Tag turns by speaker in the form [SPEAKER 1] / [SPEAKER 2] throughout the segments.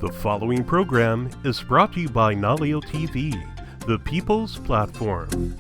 [SPEAKER 1] The following program is brought to you by Naleo TV, the People's Platform.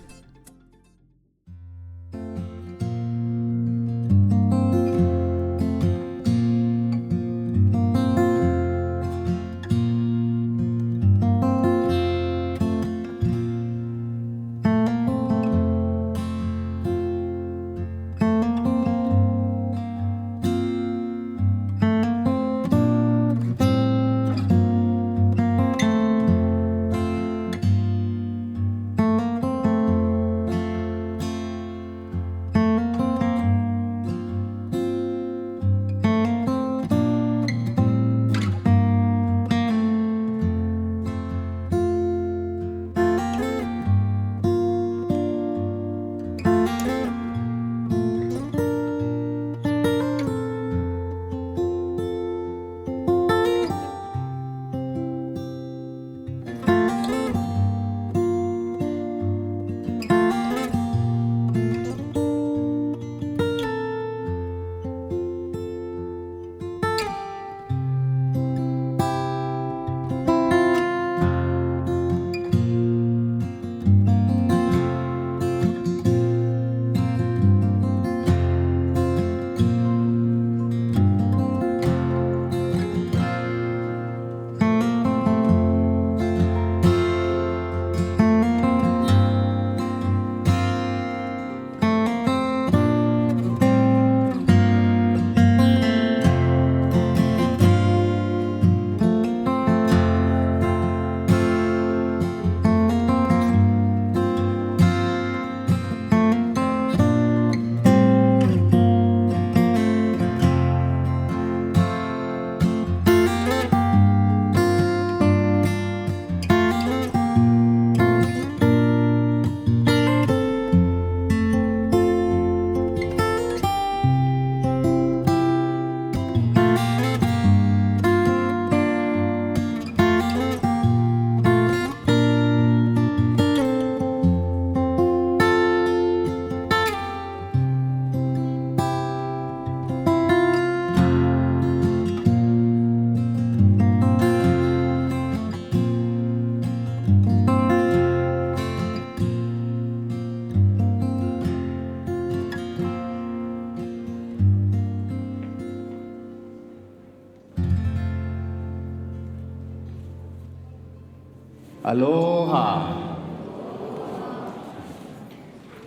[SPEAKER 2] Aloha!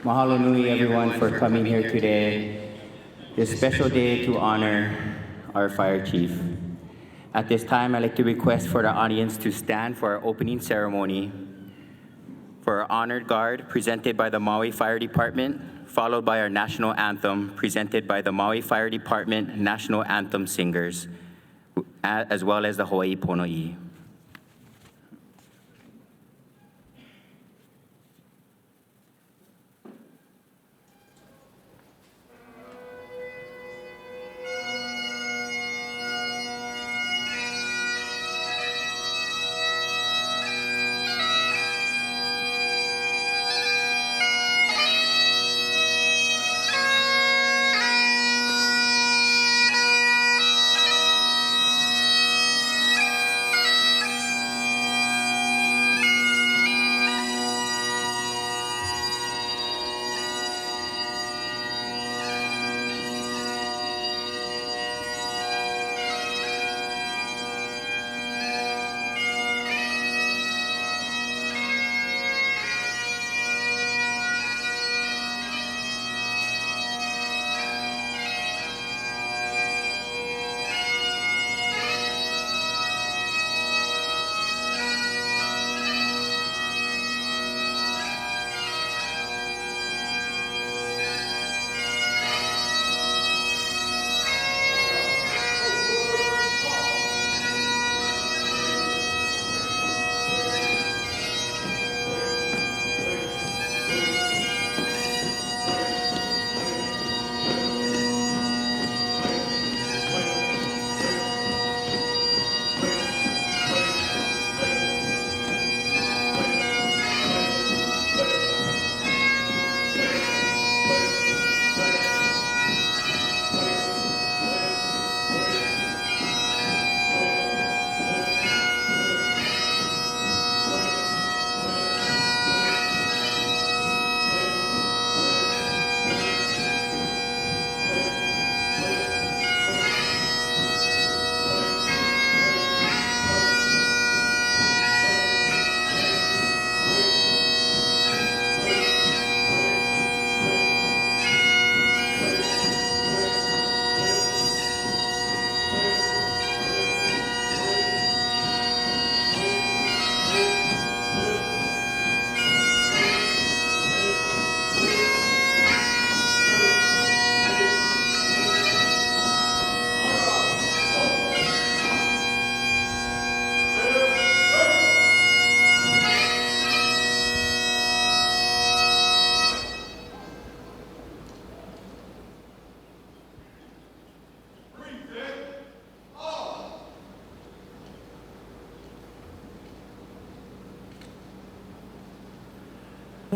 [SPEAKER 2] Mahalo nui everyone for coming here today. This special day to honor our fire chief. At this time, I'd like to request for the audience to stand for our opening ceremony. For our honored guard, presented by the Maui Fire Department, followed by our national anthem, presented by the Maui Fire Department National Anthem Singers, as well as the Hawaiʻi Pono'i.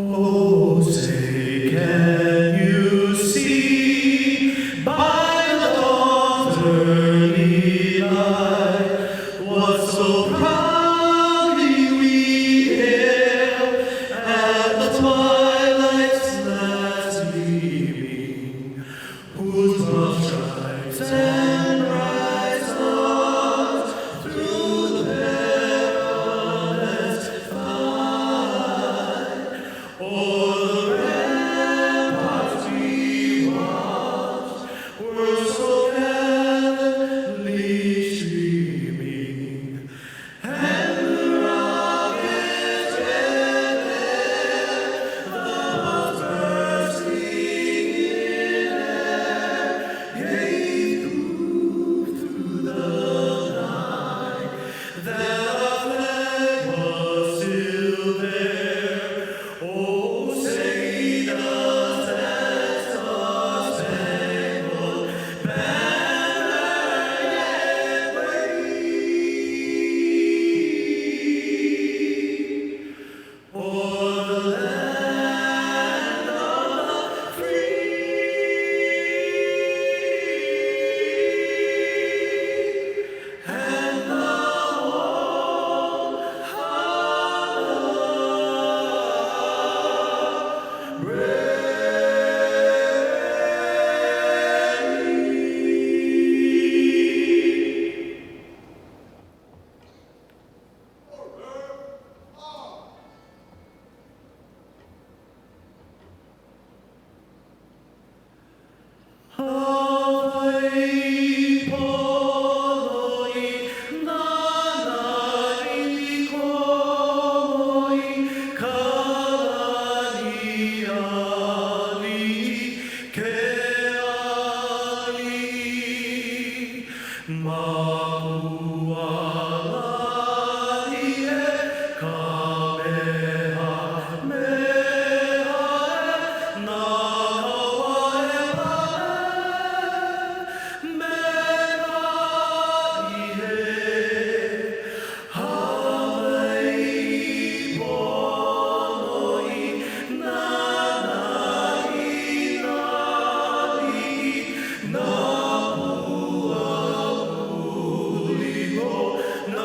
[SPEAKER 3] Oh, say can you see by the dawn's early light what so proudly we hailed at the twilight's last gleaming, whose broad stripes and bright stars through the perilous fight o'er the ramparts we watched were so gallantly streaming, and the rockets red the bombs bursting in air gave proof through the night that our flag was still there. Oh, say does that star-spangled banner yet wave o'er the land of the free and the whole Hawaii poloi nanai komoi kalani ali ke ali mahualani e kamehameha na na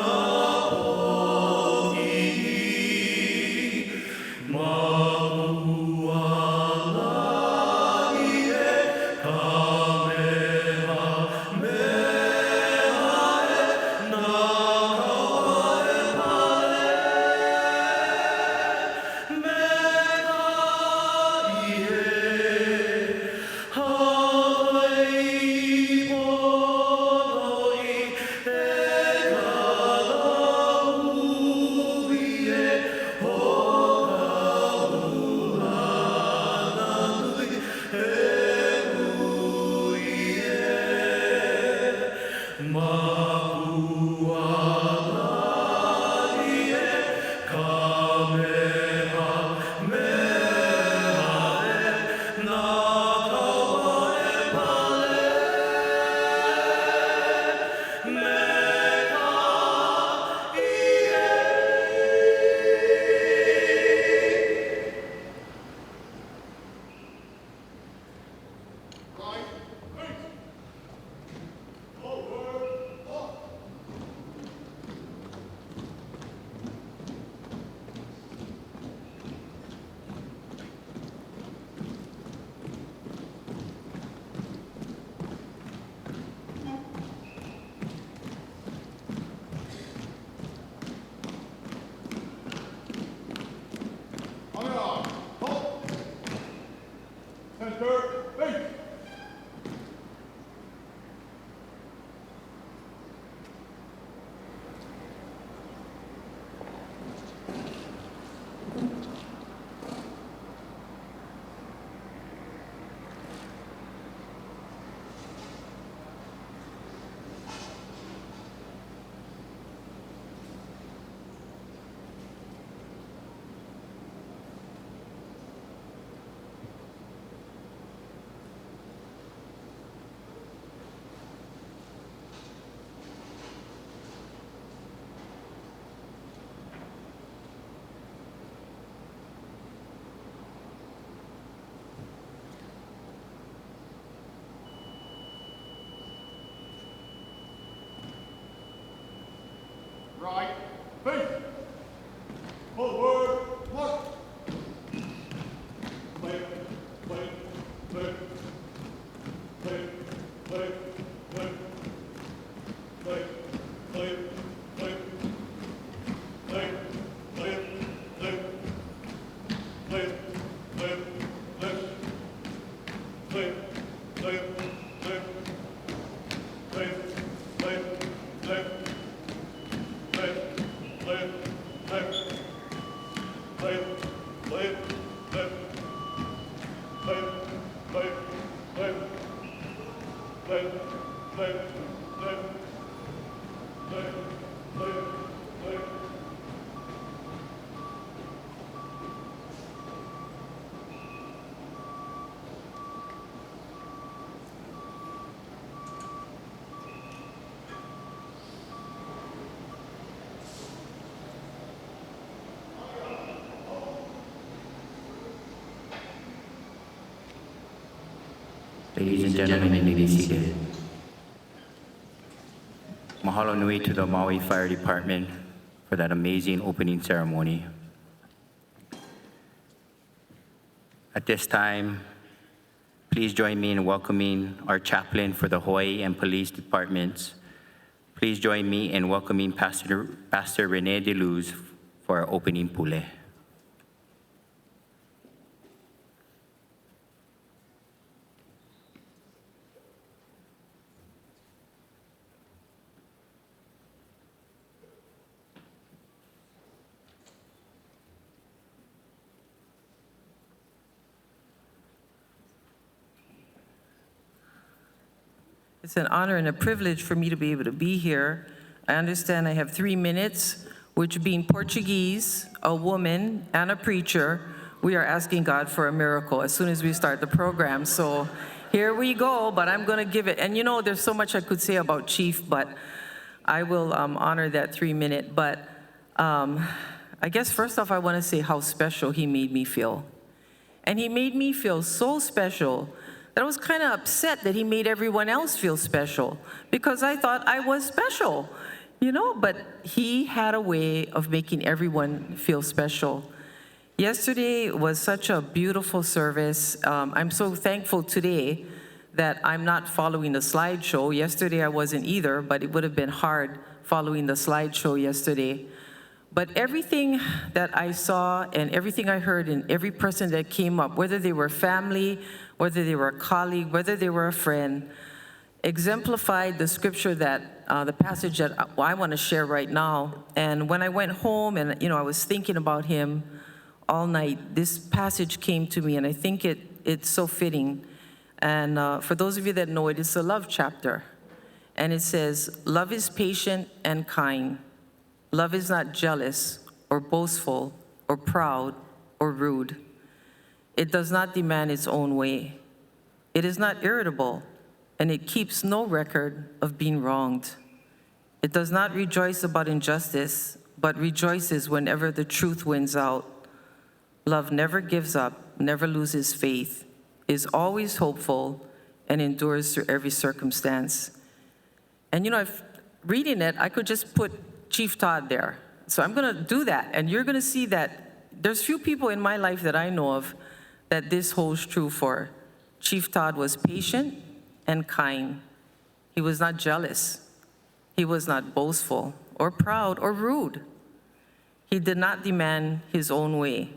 [SPEAKER 4] right, face. Forward, march. Play, play, play. Play, play, play. Play, play, play. Play, play, play. Play, play, play. Play, play, play. Play, play, play. Play, play, play. Play, play, play. Play, play, play. Play, play, play. Play, play, play.
[SPEAKER 2] Ladies and gentlemen, you may be seated. Mahalo nui to the Maui Fire Department for that amazing opening ceremony. At this time, please join me in welcoming our chaplain for the Hawaii and police departments. Please join me in welcoming Pastor Rene DeLuz for our opening pule.
[SPEAKER 5] It's an honor and a privilege for me to be able to be here. I understand I have 3 minutes, which being Portuguese, a woman, and a preacher, we are asking God for a miracle as soon as we start the program. So here we go, but I'm gonna give it. And you know, there's so much I could say about Chief, but I will honor that 3 minute. But I guess first off, I wanna say how special he made me feel. And he made me feel so special that I was kind of upset that he made everyone else feel special because I thought I was special, you know, but he had a way of making everyone feel special. Yesterday was such a beautiful service. I'm so thankful today that I'm not following the slideshow. Yesterday I wasn't either, but it would have been hard following the slideshow yesterday. But everything that I saw and everything I heard and every person that came up, whether they were family, whether they were a colleague, whether they were a friend, exemplified the scripture that, the passage that I want to share right now. And when I went home and, you know, I was thinking about him all night, this passage came to me and I think it's so fitting. And for those of you that know it, it's a love chapter. And it says, love is patient and kind. Love is not jealous or boastful or proud or rude. It does not demand its own way. It is not irritable, and it keeps no record of being wronged. It does not rejoice about injustice, but rejoices whenever the truth wins out. Love never gives up, never loses faith, is always hopeful, and endures through every circumstance. And you know, if reading it, I could just put Chief Todd there. So I'm gonna do that, and you're gonna see that there's few people in my life that I know of that this holds true for. Chief Todd was patient and kind. He was not jealous. He was not boastful or proud or rude. He did not demand his own way.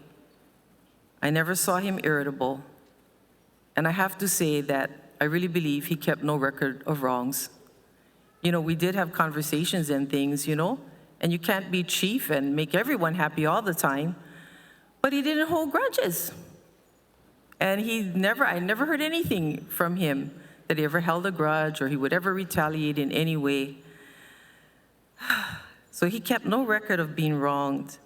[SPEAKER 5] I never saw him irritable. And I have to say that I really believe he kept no record of wrongs. You know, we did have conversations and things, you know, and you can't be Chief and make everyone happy all the time, but he didn't hold grudges. And I never heard anything from him that he ever held a grudge or he would ever retaliate in any way. So he kept no record of being wronged.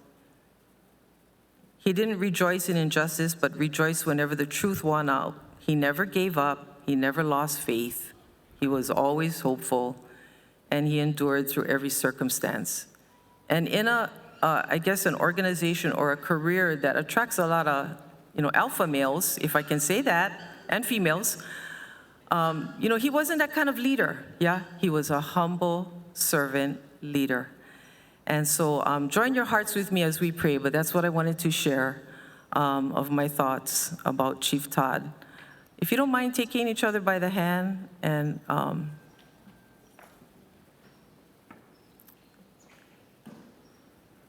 [SPEAKER 5] He didn't rejoice in injustice, but rejoiced whenever the truth won out. He never gave up. He never lost faith. He was always hopeful, and he endured through every circumstance. And in I guess an organization or a career that attracts a lot of, you know, alpha males, if I can say that, and females, you know, he wasn't that kind of leader, yeah? He was a humble servant leader. And so join your hearts with me as we pray, but that's what I wanted to share of my thoughts about Chief Todd. If you don't mind taking each other by the hand and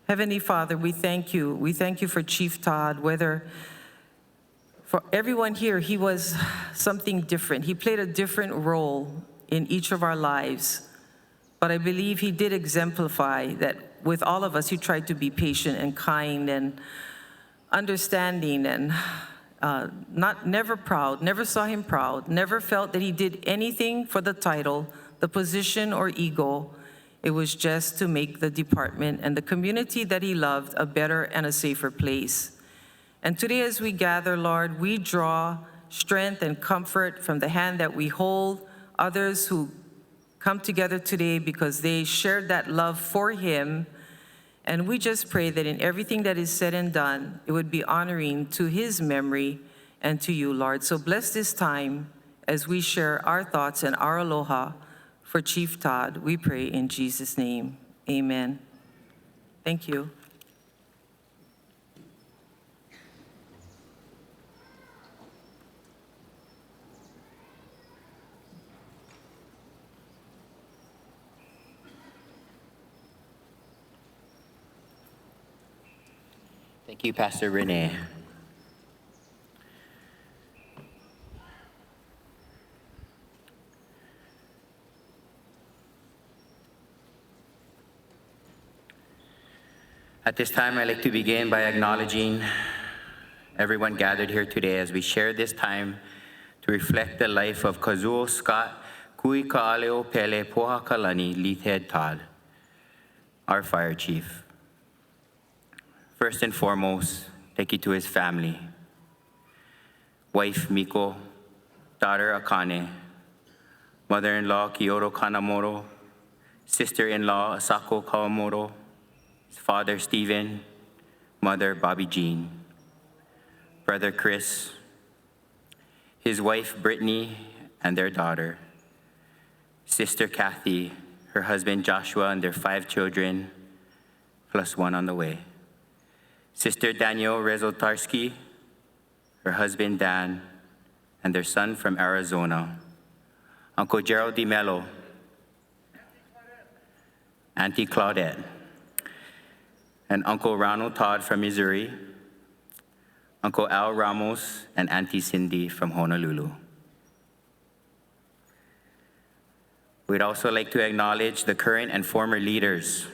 [SPEAKER 5] Heavenly Father, we thank you. We thank you for Chief Todd, whether for everyone here, he was something different. He played a different role in each of our lives. But I believe he did exemplify that with all of us, he tried to be patient and kind and understanding and never proud, never saw him proud, never felt that he did anything for the title, the position, or ego. It was just to make the department and the community that he loved a better and a safer place. And today as we gather, Lord, we draw strength and comfort from the hand that we hold, others who come together today because they shared that love for him. And we just pray that in everything that is said and done, it would be honoring to his memory and to you, Lord. So bless this time as we share our thoughts and our aloha for Chief Todd. We pray in Jesus' name, amen. Thank you.
[SPEAKER 2] Thank you, Pastor Renee. At this time, I'd like to begin by acknowledging everyone gathered here today as we share this time to reflect the life of Kazuo Scott Kui Ka'aleo Pele Poha Kalani Lithead Todd, our fire chief. First and foremost, thank you to his family. Wife Miko, daughter Akane, mother-in-law Kyoto Kanamoro, sister-in-law Asako Kawamoto, his father Stephen, mother Bobby Jean, brother Chris, his wife Brittany and their daughter, sister Kathy, her husband Joshua and their 5 children, plus 1 on the way. Sister Danielle Rezotarski, her husband Dan, and their son from Arizona. Uncle Gerald DiMello, Auntie Claudette, and Uncle Ronald Todd from Missouri, Uncle Al Ramos, and Auntie Cindy from Honolulu. We'd also like to acknowledge the current and former leaders,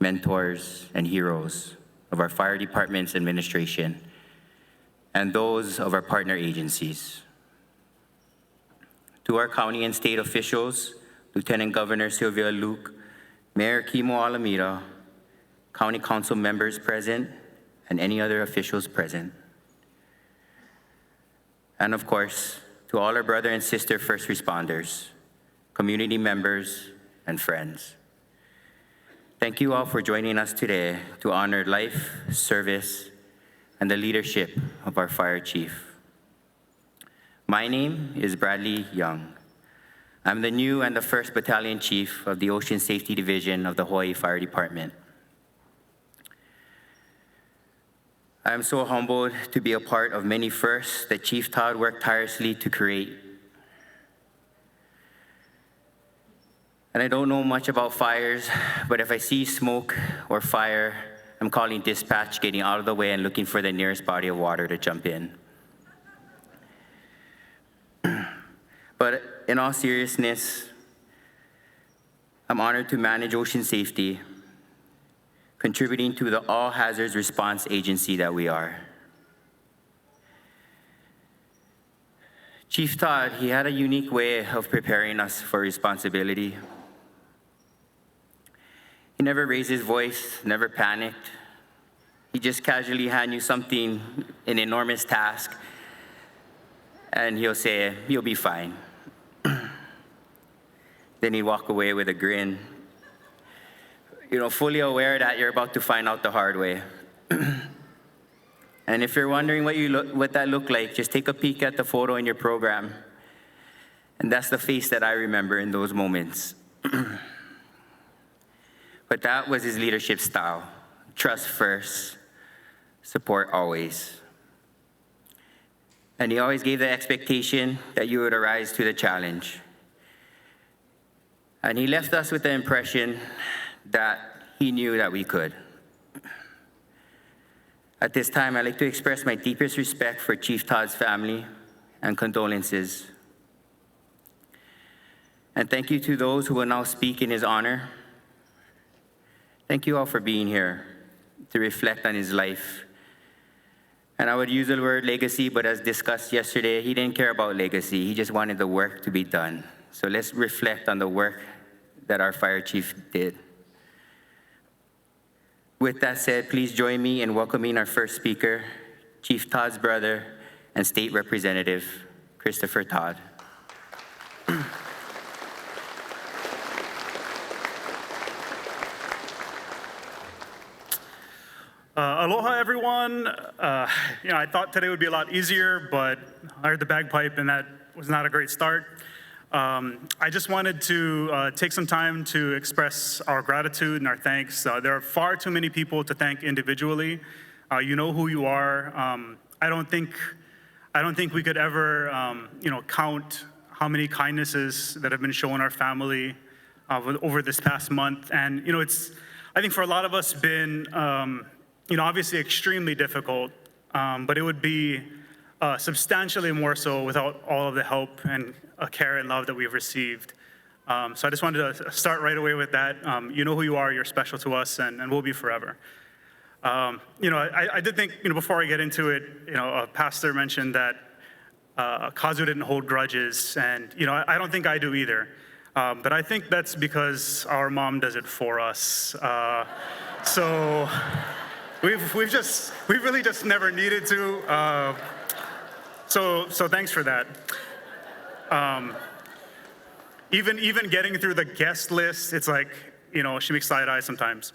[SPEAKER 2] mentors, and heroes of our fire department's administration, and those of our partner agencies. To our county and state officials, Lieutenant Governor Sylvia Luke, Mayor Kimo Alameda, County Council members present, and any other officials present. And of course, to all our brother and sister first responders, community members, and friends. Thank you all for joining us today to honor life, service, and the leadership of our fire chief. My name is Bradley Young. I'm the new and the first battalion chief of the Ocean Safety Division of the Hawaii Fire Department. I am so humbled to be a part of many firsts that Chief Todd worked tirelessly to create. And I don't know much about fires, but if I see smoke or fire, I'm calling dispatch, getting out of the way and looking for the nearest body of water to jump in. But in all seriousness, I'm honored to manage ocean safety, contributing to the all hazards response agency that we are. Chief Todd, he had a unique way of preparing us for responsibility. He never raised his voice, never panicked. He just casually hand you something, an enormous task, and he'll say, "You'll be fine." Then he'd walk away with a grin, fully aware that you're about to find out the hard way. And if you're wondering what that looked like, just take a peek at the photo in your program. And that's the face that I remember in those moments. but that was his leadership style. Trust first, support always. And he always gave the expectation that you would arise to the challenge. And he left us with the impression that he knew that we could. At this time, I'd like to express my deepest respect for Chief Todd's family and condolences. And thank you to those who will now speak in his honor. Thank you all for being here to reflect on his life. And I would use the word legacy, but as discussed yesterday, he didn't care about legacy. He just wanted the work to be done. So let's reflect on the work that our fire chief did. With that said, please join me in welcoming our first speaker, Chief Todd's brother and State Representative, Christopher Todd.
[SPEAKER 6] Aloha, everyone. I thought today would be a lot easier, but I heard the bagpipe, and that was not a great start. I just wanted to take some time to express our gratitude and our thanks. There are far too many people to thank individually. You know who you are. I don't think we could ever, count how many kindnesses that have been shown our family over this past month. And I think for a lot of us, been obviously extremely difficult, but it would be substantially more so without all of the help and care and love that we've received. So I just wanted to start right away with that. You know who you are, you're special to us, and will be forever. I did think, before I get into it, a pastor mentioned that Kazuo didn't hold grudges, and I don't think I do either. But I think that's because our mom does it for us. So we've really just never needed to. So thanks for that. Even getting through the guest list, it's like, she makes side eyes sometimes.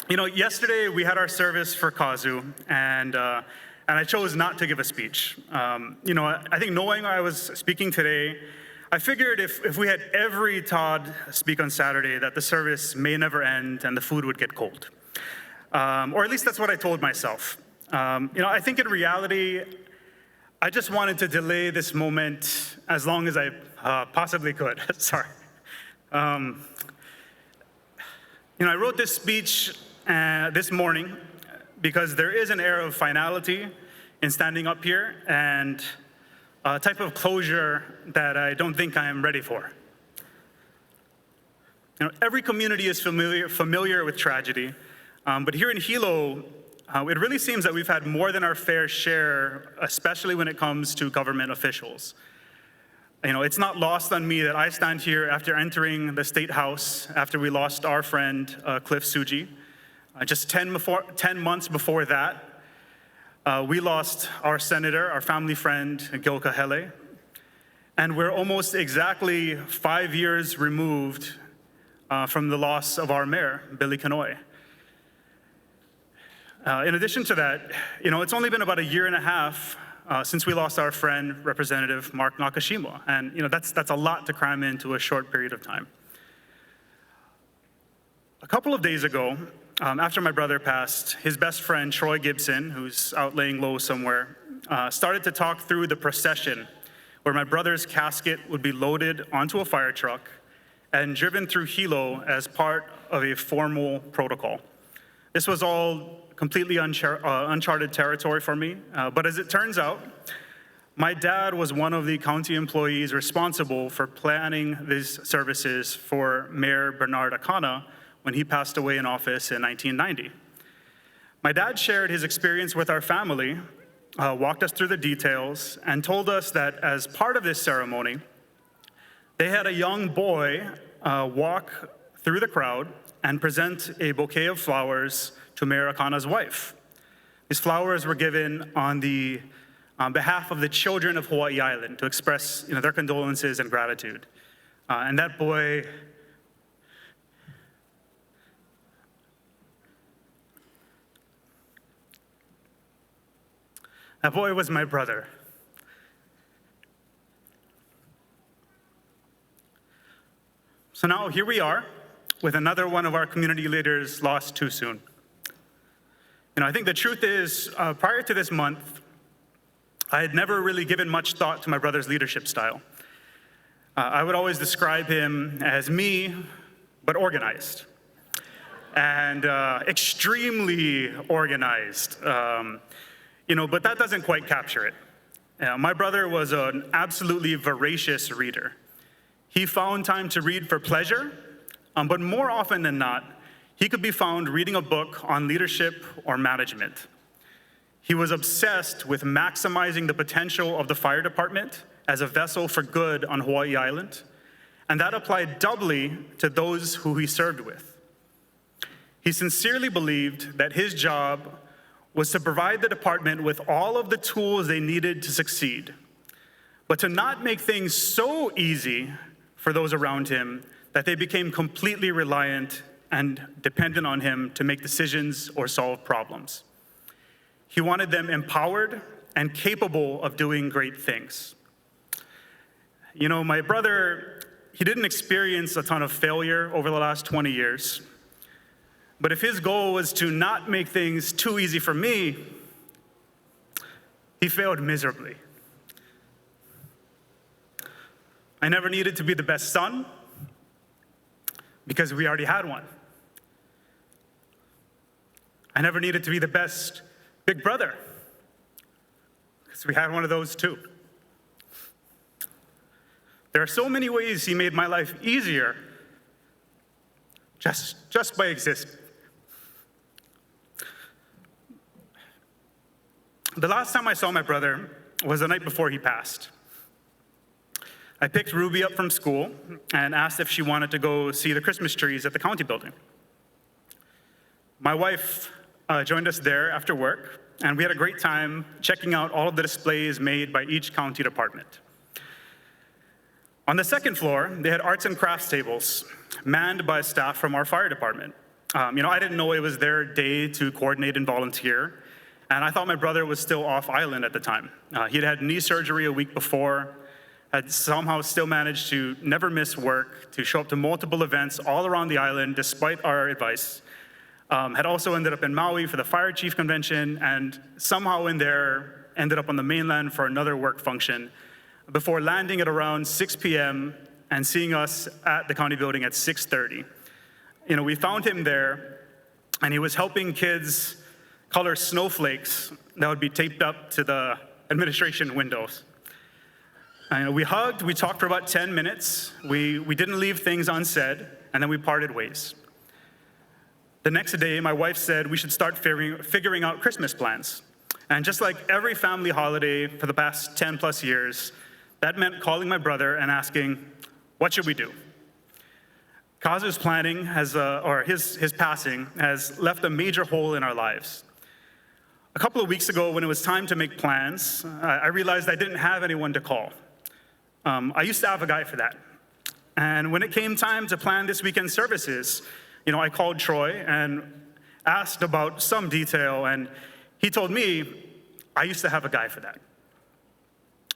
[SPEAKER 6] Yesterday we had our service for Kazuo, and I chose not to give a speech. I think knowing I was speaking today, I figured if we had every Todd speak on Saturday, that the service may never end and the food would get cold. Or at least that's what I told myself. I think in reality, I just wanted to delay this moment as long as I possibly could. Sorry. I wrote this speech this morning because there is an air of finality in standing up here and a type of closure that I don't think I am ready for. Every community is familiar with tragedy, but here in Hilo, it really seems that we've had more than our fair share, especially when it comes to government officials. It's not lost on me that I stand here after entering the State House after we lost our friend, Cliff Suji. Just 10 months before that, we lost our senator, our family friend, Gil Kahele. And we're almost exactly 5 years removed from the loss of our mayor, Billy Kanoe. In addition to that, it's only been about a year and a half since we lost our friend, Representative Mark Nakashima. And that's a lot to cram into a short period of time. A couple of days ago, after my brother passed, his best friend, Troy Gibson, who's out laying low somewhere, started to talk through the procession where my brother's casket would be loaded onto a fire truck and driven through Hilo as part of a formal protocol. This was all completely uncharted territory for me, but as it turns out, my dad was one of the county employees responsible for planning these services for Mayor Bernard Akana when he passed away in office in 1990. My dad shared his experience with our family, walked us through the details, and told us that as part of this ceremony, they had a young boy walk through the crowd and present a bouquet of flowers to Mayor Akana's wife. These flowers were given on behalf of the children of Hawaiʻi Island to express their condolences and gratitude. And that boy was my brother. So now here we are, with another one of our community leaders lost too soon. I think the truth is, prior to this month, I had never really given much thought to my brother's leadership style. I would always describe him as me, but organized, and extremely organized. But that doesn't quite capture it. My brother was an absolutely voracious reader. He found time to read for pleasure, but more often than not, he could be found reading a book on leadership or management. He was obsessed with maximizing the potential of the fire department as a vessel for good on Hawaiʻi Island, and that applied doubly to those who he served with. He sincerely believed that his job was to provide the department with all of the tools they needed to succeed, but to not make things so easy for those around him that they became completely reliant and dependent on him to make decisions or solve problems. He wanted them empowered and capable of doing great things. My brother, he didn't experience a ton of failure over the last 20 years. But if his goal was to not make things too easy for me, he failed miserably. I never needed to be the best son because we already had one. I never needed to be the best big brother because we had one of those too. There are so many ways he made my life easier just by existing. The last time I saw my brother was the night before he passed. I picked Ruby up from school and asked if she wanted to go see the Christmas trees at the county building. My wife joined us there after work, and we had a great time checking out all of the displays made by each county department. On the second floor, they had arts and crafts tables manned by staff from our fire department. I didn't know it was their day to coordinate and volunteer, and I thought my brother was still off island at the time. He'd had knee surgery a week before, had somehow still managed to never miss work, to show up to multiple events all around the island despite our advice. Had also ended up in Maui for the fire chief convention, and somehow in there ended up on the mainland for another work function before landing at around 6 p.m. and seeing us at the county building at 6:30. We found him there, and he was helping kids color snowflakes that would be taped up to the administration windows. We hugged, we talked for about 10 minutes, we didn't leave things unsaid, and then we parted ways. The next day, my wife said we should start figuring out Christmas plans. And just like every family holiday for the past 10 plus years, that meant calling my brother and asking, what should we do? Kazuo's planning his passing has left a major hole in our lives. A couple of weeks ago, when it was time to make plans, I realized I didn't have anyone to call. I used to have a guy for that. And when it came time to plan this weekend's services, I called Troy and asked about some detail, and he told me, I used to have a guy for that.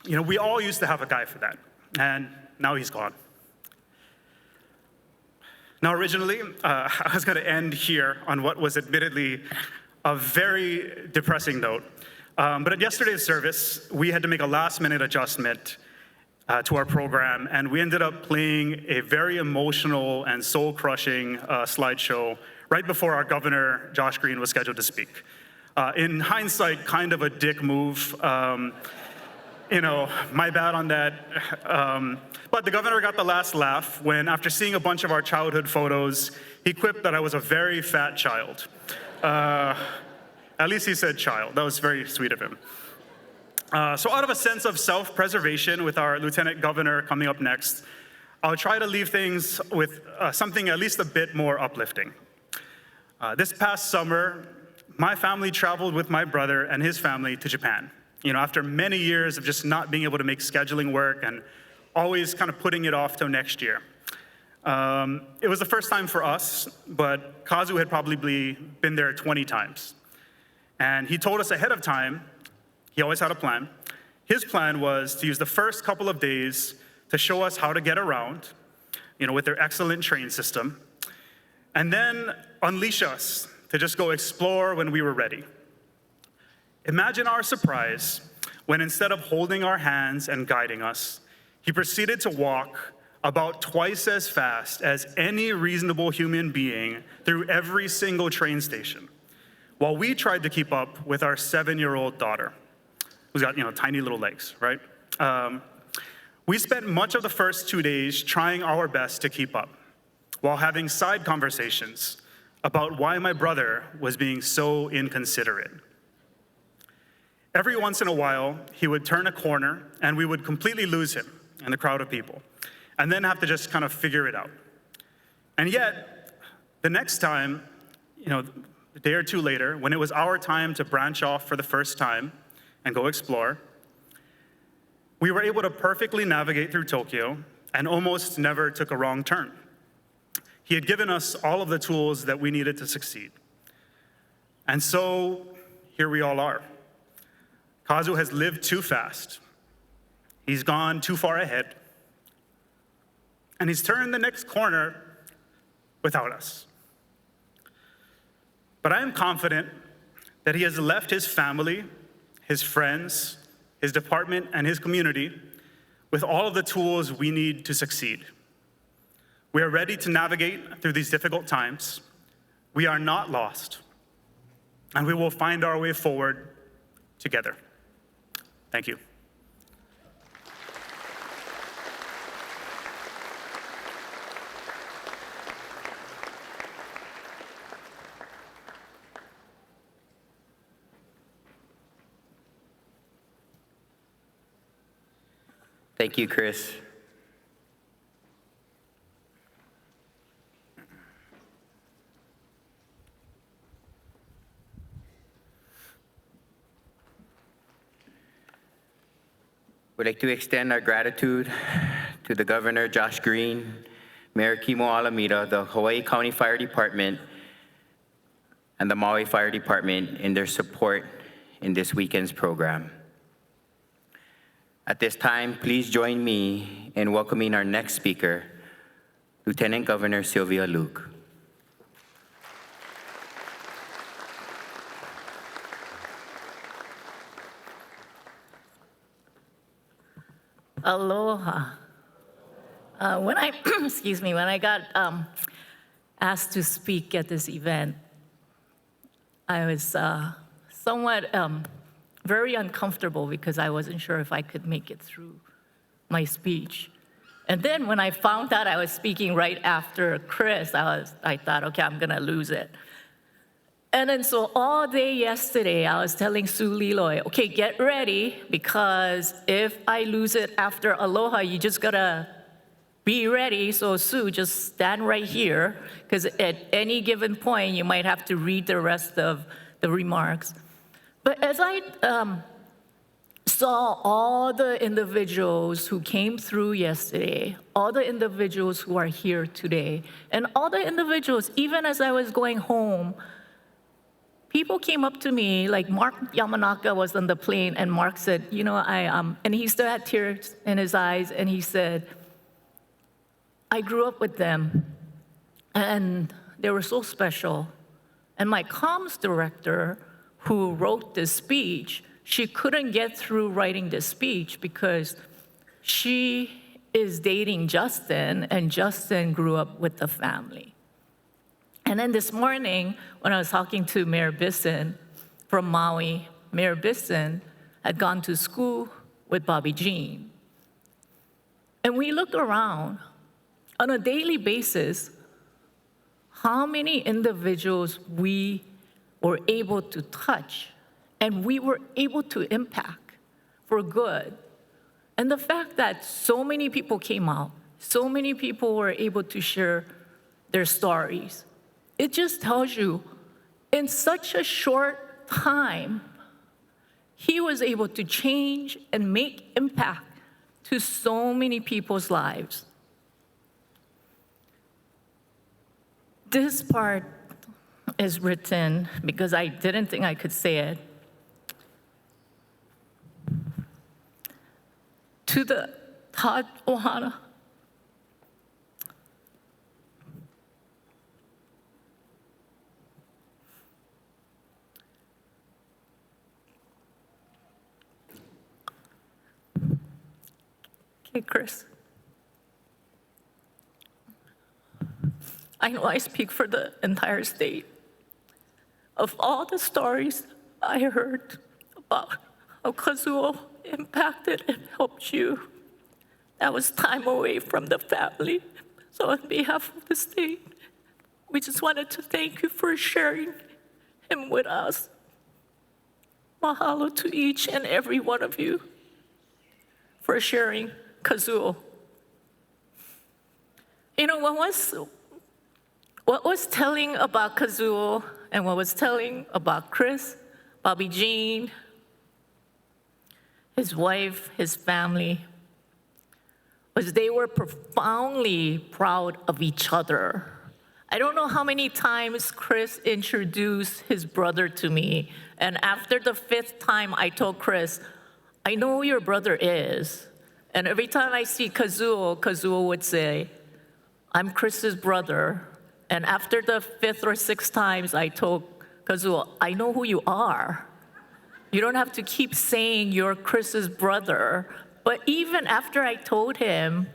[SPEAKER 6] We all used to have a guy for that, and now he's gone. Now, originally, I was going to end here on what was admittedly a very depressing note. But at yesterday's service, we had to make a last-minute adjustment to our program, and we ended up playing a very emotional and soul-crushing slideshow right before our governor, Josh Green, was scheduled to speak. In hindsight, kind of a dick move. My bad on that. But the governor got the last laugh when, after seeing a bunch of our childhood photos, he quipped that I was a very fat child. At least he said child. That was very sweet of him. So out of a sense of self-preservation with our lieutenant governor coming up next, I'll try to leave things with something at least a bit more uplifting. This past summer, my family traveled with my brother and his family to Japan. After many years of just not being able to make scheduling work and always kind of putting it off till next year. It was the first time for us, but Kazuo had probably been there 20 times. And he told us ahead of time, he always had a plan. His plan was to use the first couple of days to show us how to get around, with their excellent train system. and then unleash us to just go explore when we were ready. Imagine our surprise when instead of holding our hands and guiding us, he proceeded to walk about twice as fast as any reasonable human being through every single train station, while we tried to keep up with our 7-year-old daughter, who's got tiny little legs, right? We spent much of the first 2 days trying our best to keep up, while having side conversations about why my brother was being so inconsiderate. Every once in a while, he would turn a corner and we would completely lose him in the crowd of people, and then have to just kind of figure it out. And yet, the next time, a day or two later, when it was our time to branch off for the first time and go explore, we were able to perfectly navigate through Tokyo and almost never took a wrong turn. He had given us all of the tools that we needed to succeed. And so, here we all are. Kazuo has lived too fast. He's gone too far ahead. And he's turned the next corner without us. But I am confident that he has left his family, his friends, his department, and his community with all of the tools we need to succeed. We are ready to navigate through these difficult times. We are not lost, and we will find our way forward together. Thank you.
[SPEAKER 2] Thank you, Chris. We'd like to extend our gratitude to the Governor Josh Green, Mayor Kimo Alameda, the Hawaii County Fire Department, and the Maui Fire Department in their support in this weekend's program. At this time, please join me in welcoming our next speaker, Lieutenant Governor Sylvia Luke.
[SPEAKER 7] Aloha. When I got asked to speak at this event, I was somewhat very uncomfortable because I wasn't sure if I could make it through my speech. And then when I found out I was speaking right after Chris, I thought, okay, I'm gonna lose it. And then so all day yesterday, I was telling Sue Leloy, okay, get ready, because if I lose it after Aloha, you just gotta be ready. So Sue, just stand right here, because at any given point, you might have to read the rest of the remarks. But as I saw all the individuals who came through yesterday, all the individuals who are here today, and all the individuals, even as I was going home, people came up to me, like Mark Yamanaka was on the plane, and Mark said, and he still had tears in his eyes, and he said, I grew up with them, and they were so special. And my comms director, who wrote this speech, she couldn't get through writing this speech because she is dating Justin, and Justin grew up with the family. And then this morning, when I was talking to Mayor Bisson from Maui, Mayor Bisson had gone to school with Bobby Jean. And we looked around on a daily basis, how many individuals we were able to touch and we were able to impact for good. And the fact that so many people came out, so many people were able to share their stories, it just tells you, in such a short time, he was able to change and make impact to so many people's lives. This part is written because I didn't think I could say it. To the Todd ʻohana. Hey, Chris. I know I speak for the entire state. Of all the stories I heard about how Kazuo impacted and helped you, that was time away from the family. So on behalf of the state, we just wanted to thank you for sharing him with us. Mahalo to each and every one of you for sharing Kazuo. You know, what was telling about Kazuo and what was telling about Chris, Bobby Jean, his wife, his family, was they were profoundly proud of each other. I don't know how many times Chris introduced his brother to me, and after the 5th time, I told Chris, I know who your brother is. And every time I see Kazuo, Kazuo would say, I'm Chris's brother. And after the 5th or 6th times, I told Kazuo, I know who you are. You don't have to keep saying you're Chris's brother. But even after I told him,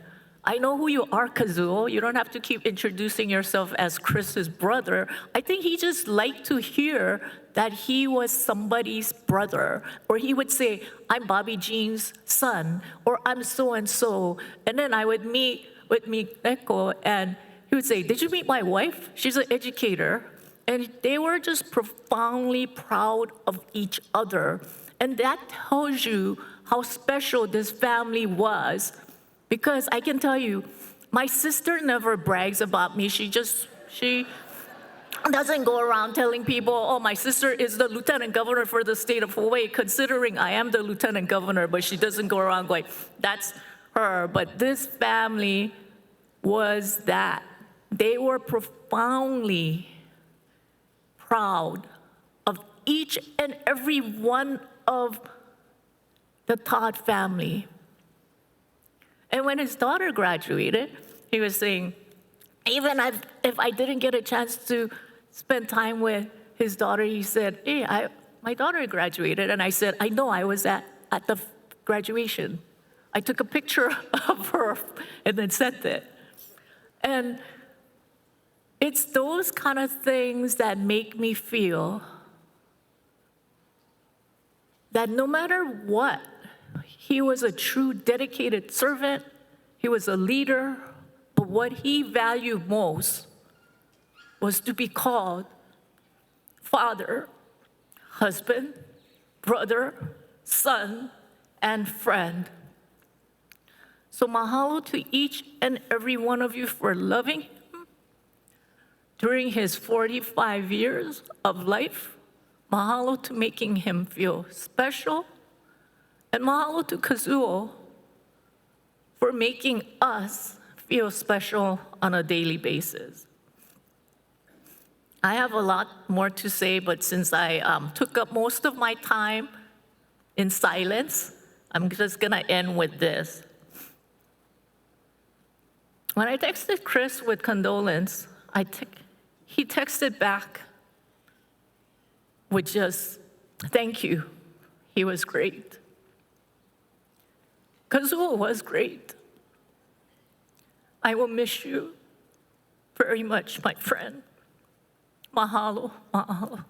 [SPEAKER 7] I know who you are, Kazuo. You don't have to keep introducing yourself as Chris's brother. I think he just liked to hear that he was somebody's brother. Or he would say, I'm Bobby Jean's son, or I'm so-and-so. And then I would meet with Neko, and he would say, did you meet my wife? She's an educator. And they were just profoundly proud of each other. And that tells you how special this family was. Because I can tell you, my sister never brags about me. She doesn't go around telling people, oh, my sister is the lieutenant governor for the state of Hawaii, considering I am the lieutenant governor, but she doesn't go around going, that's her. But this family was that. They were profoundly proud of each and every one of the Todd family. And when his daughter graduated, he was saying, even if I didn't get a chance to spend time with his daughter, he said, hey, my daughter graduated. And I said, I know, I was at the graduation. I took a picture of her and then sent it. And it's those kind of things that make me feel that no matter what, he was a true dedicated servant, he was a leader, but what he valued most was to be called father, husband, brother, son, and friend. So mahalo to each and every one of you for loving him during his 45 years of life. Mahalo to making him feel special. And mahalo to Kazuo for making us feel special on a daily basis. I have a lot more to say, but since I took up most of my time in silence, I'm just gonna end with this. When I texted Chris with condolence, he texted back with just, thank you, he was great. Kazuo was great. I will miss you very much, my friend. Mahalo, mahalo.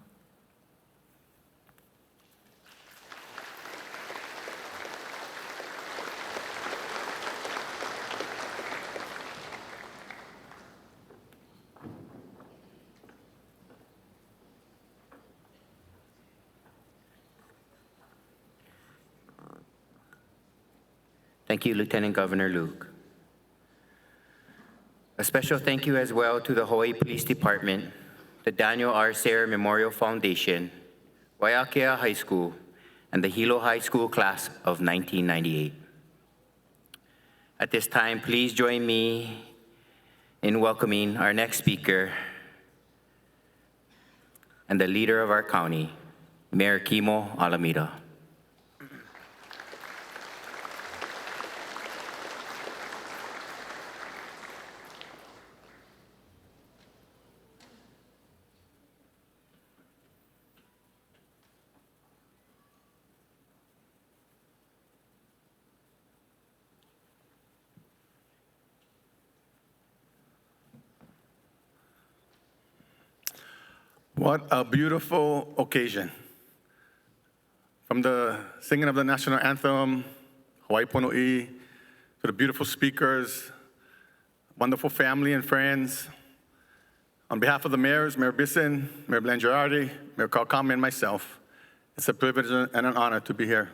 [SPEAKER 2] Thank you, Lieutenant Governor Luke. A special thank you as well to the Hawaii Police Department, the Daniel R. Sayre Memorial Foundation, Waiakea High School, and the Hilo High School class of 1998. At this time, please join me in welcoming our next speaker and the leader of our county, Mayor Kimo Alameda.
[SPEAKER 8] What a beautiful occasion. From the singing of the national anthem, Hawaii Pono'i, to the beautiful speakers, wonderful family and friends. On behalf of the mayors, Mayor Bisson, Mayor Blangiardi, Mayor Kaukami, and myself, it's a privilege and an honor to be here.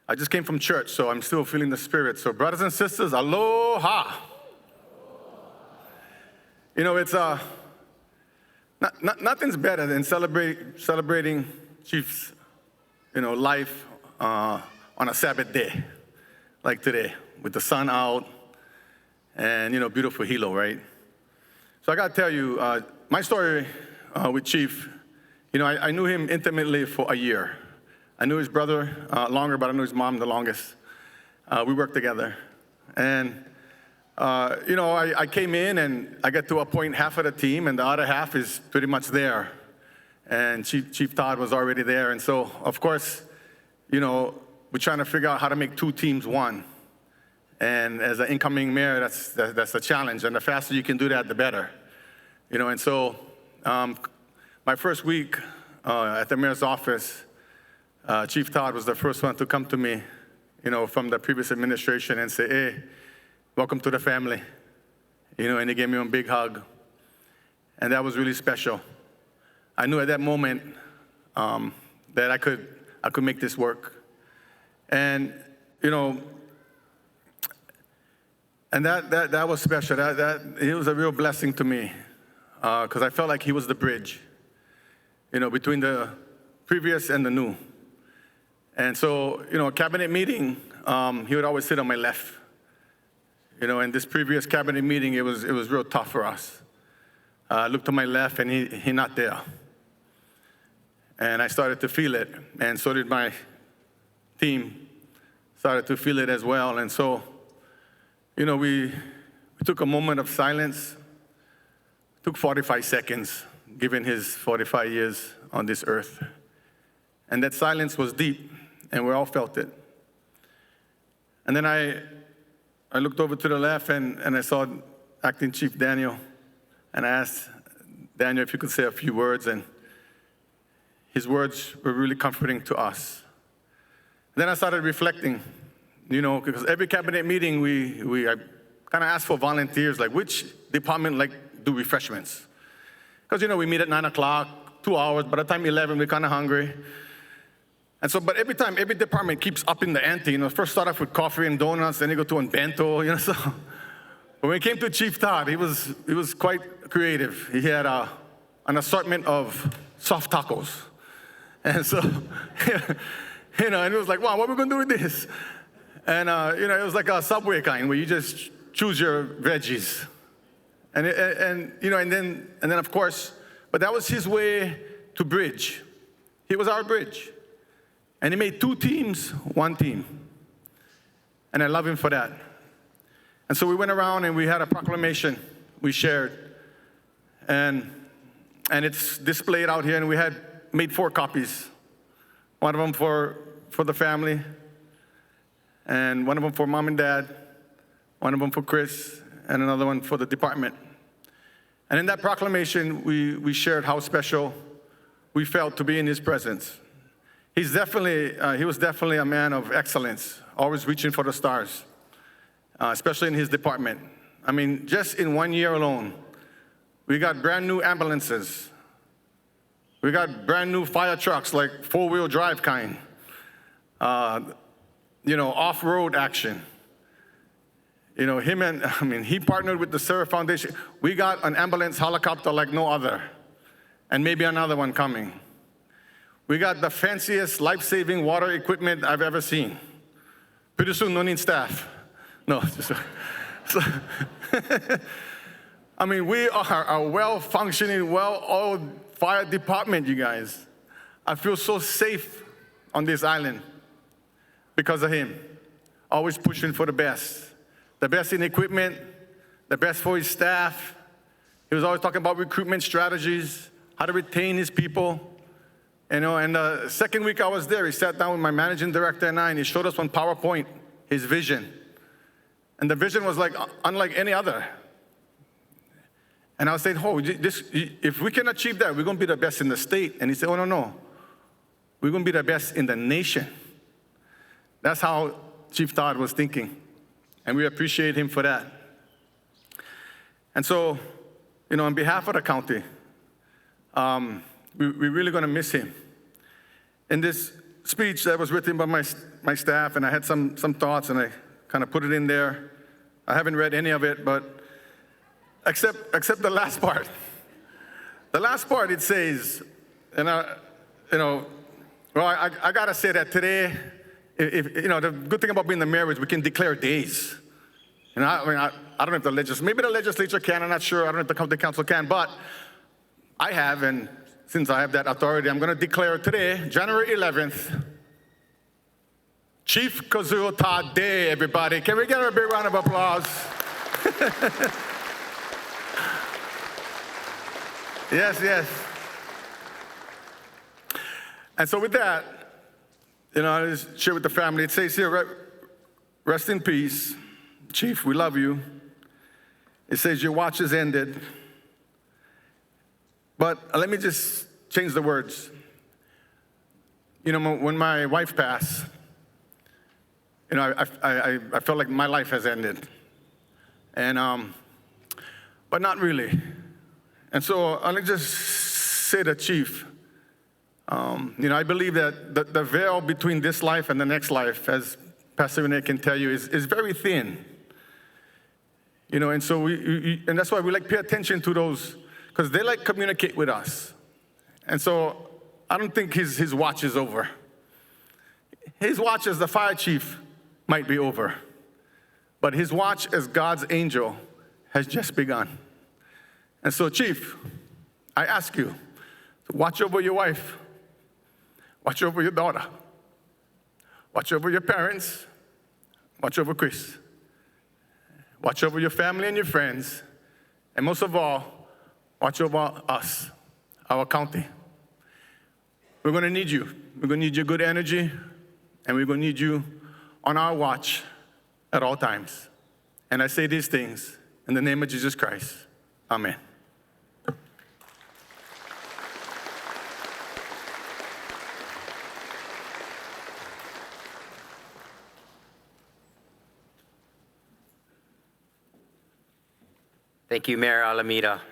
[SPEAKER 8] I just came from church, so I'm still feeling the spirit. So brothers and sisters, aloha. You know, it's nothing's better than celebrating Chief's, life on a Sabbath day, like today, with the sun out and, beautiful Hilo, right? So I gotta tell you, my story with Chief, I knew him intimately for a year. I knew his brother longer, but I knew his mom the longest. We worked together. And, I came in and I get to appoint half of the team and the other half is pretty much there. And Chief Todd was already there. And so, of course, we're trying to figure out how to make two teams one. And as an incoming mayor, that's the challenge. And the faster you can do that, the better. And so my first week at the mayor's office, Chief Todd was the first one to come to me, from the previous administration and say, hey, welcome to the family. And he gave me a big hug. And that was really special. I knew at that moment that I could make this work. And, and that was special. It was a real blessing to me because I felt like he was the bridge, between the previous and the new. And so, a cabinet meeting, he would always sit on my left. In this previous cabinet meeting, it was real tough for us. I looked to my left and he not there. And I started to feel it, and so did my team started to feel it as well. And so, we took a moment of silence, took 45 seconds, given his 45 years on this earth. And that silence was deep, and we all felt it. And then I looked over to the left, and I saw Acting Chief Daniel, and I asked Daniel if he could say a few words, and his words were really comforting to us. And then I started reflecting, because every cabinet meeting, I kind of asked for volunteers, like which department do refreshments? Because, we meet at 9 o'clock, 2 hours, by the time 11, we're kind of hungry. And so, but every department keeps upping the ante. First start off with coffee and donuts, then you go to a bento, so. But when it came to Chief Todd, he was quite creative. He had an assortment of soft tacos. And so, and it was like, wow, what are we going to do with this? And, it was like a Subway kind where you just choose your veggies. And then of course, but that was his way to bridge. He was our bridge. And he made two teams, one team. And I love him for that. And so we went around and we had a proclamation we shared. And it's displayed out here, and we had made 4 copies. One of them for the family, and one of them for mom and dad, one of them for Chris, and another one for the department. And in that proclamation, we shared how special we felt to be in his presence. He was definitely a man of excellence, always reaching for the stars, especially in his department. I mean, just in 1 year alone, we got brand new ambulances. We got brand new fire trucks, like 4-wheel drive kind. Off-road action. He partnered with the Sarah Foundation. We got an ambulance helicopter like no other, and maybe another one coming. We got the fanciest life-saving water equipment I've ever seen. Pretty soon, no need staff. No. We are a well-functioning, well-oiled fire department, you guys. I feel so safe on this island because of him. Always pushing for the best in equipment, the best for his staff. He was always talking about recruitment strategies, how to retain his people. And the second week I was there, he sat down with my managing director and I, and he showed us on PowerPoint his vision. And the vision was unlike any other. And I was saying, oh, if we can achieve that, we're going to be the best in the state. And he said, oh, no. We're going to be the best in the nation. That's how Chief Todd was thinking. And we appreciate him for that. And so, on behalf of the county, we're really going to miss him. In this speech that was written by my staff, and I had some thoughts, and I kind of put it in there. I haven't read any of it, but except the last part. The last part, it says, and I got to say that today, the good thing about being in the marriage, we can declare days. I don't know if maybe the legislature can, I'm not sure. I don't know if the county council can, but I have, and since I have that authority, I'm going to declare today, January 11th, Chief Kazuo Todd Day, everybody. Can we get a big round of applause? Yes. And so with that, I just share with the family. It says here, rest in peace. Chief, we love you. It says your watch is ended. But let me just change the words. When my wife passed, I felt like my life has ended. And, but not really. And so I'll just say to Chief, I believe that the veil between this life and the next life, as Pastor Renee can tell you, is very thin. And so and that's why we pay attention to those, because they communicate with us. And so I don't think his watch is over. His watch as the fire chief might be over, but his watch as God's angel has just begun. And so, Chief, I ask you to watch over your wife, watch over your daughter, watch over your parents, watch over Chris. Watch over your family and your friends, and most of all, watch over us, our county. We're going to need you. We're going to need your good energy, and we're going to need you on our watch at all times. And I say these things in the name of Jesus Christ. Amen.
[SPEAKER 2] Thank you, Mayor Alameda.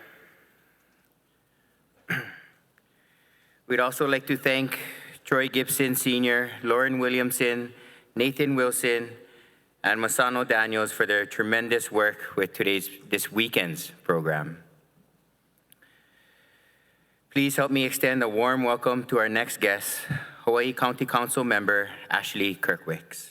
[SPEAKER 2] We'd also like to thank Troy Gibson Sr., Lauren Williamson, Nathan Wilson, and Masano Daniels for their tremendous work with this weekend's program. Please help me extend a warm welcome to our next guest, Hawaii County Council member Ashley Kirkwicks.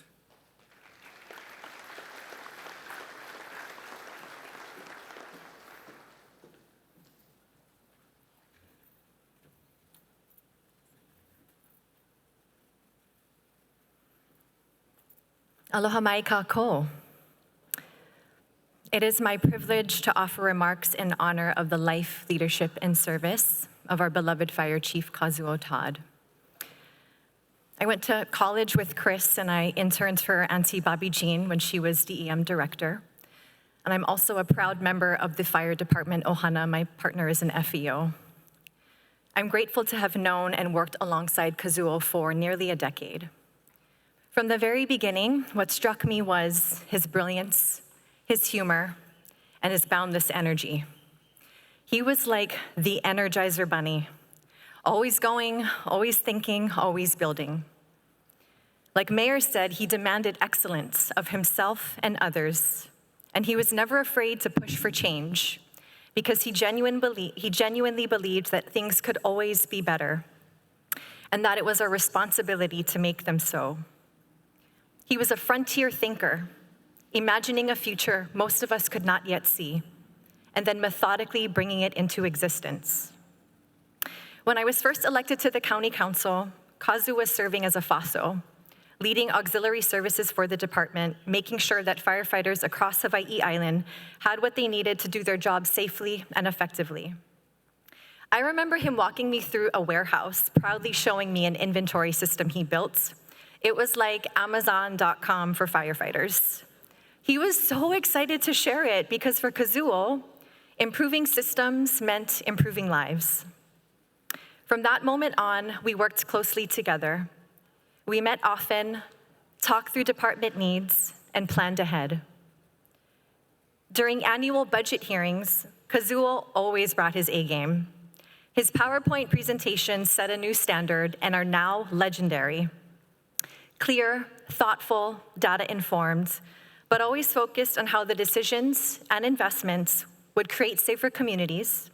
[SPEAKER 9] Aloha mai kākou. It is my privilege to offer remarks in honor of the life, leadership, and service of our beloved Fire Chief Kazuo Todd. I went to college with Chris, and I interned for Auntie Bobby Jean when she was DEM director. And I'm also a proud member of the fire department, ʻohana. My partner is an FEO. I'm grateful to have known and worked alongside Kazuo for nearly a decade. From the very beginning, what struck me was his brilliance, his humor, and his boundless energy. He was like the Energizer Bunny, always going, always thinking, always building. Like Mayor said, he demanded excellence of himself and others, and he was never afraid to push for change because he genuinely believed that things could always be better and that it was our responsibility to make them so. He was a frontier thinker, imagining a future most of us could not yet see, and then methodically bringing it into existence. When I was first elected to the county council, Kazu was serving as a FASO, leading auxiliary services for the department, making sure that firefighters across Hawaiʻi Island had what they needed to do their job safely and effectively. I remember him walking me through a warehouse, proudly showing me an inventory system he built. It was like Amazon.com for firefighters. He was so excited to share it because for Kazuo, Improving systems meant improving lives. From that moment on, we worked closely together. We met often, talked through department needs, and planned ahead. During annual budget hearings, Kazuo always brought his A game. His PowerPoint presentations set a new standard and are now legendary. Clear, thoughtful, data-informed, but always focused on how the decisions and investments would create safer communities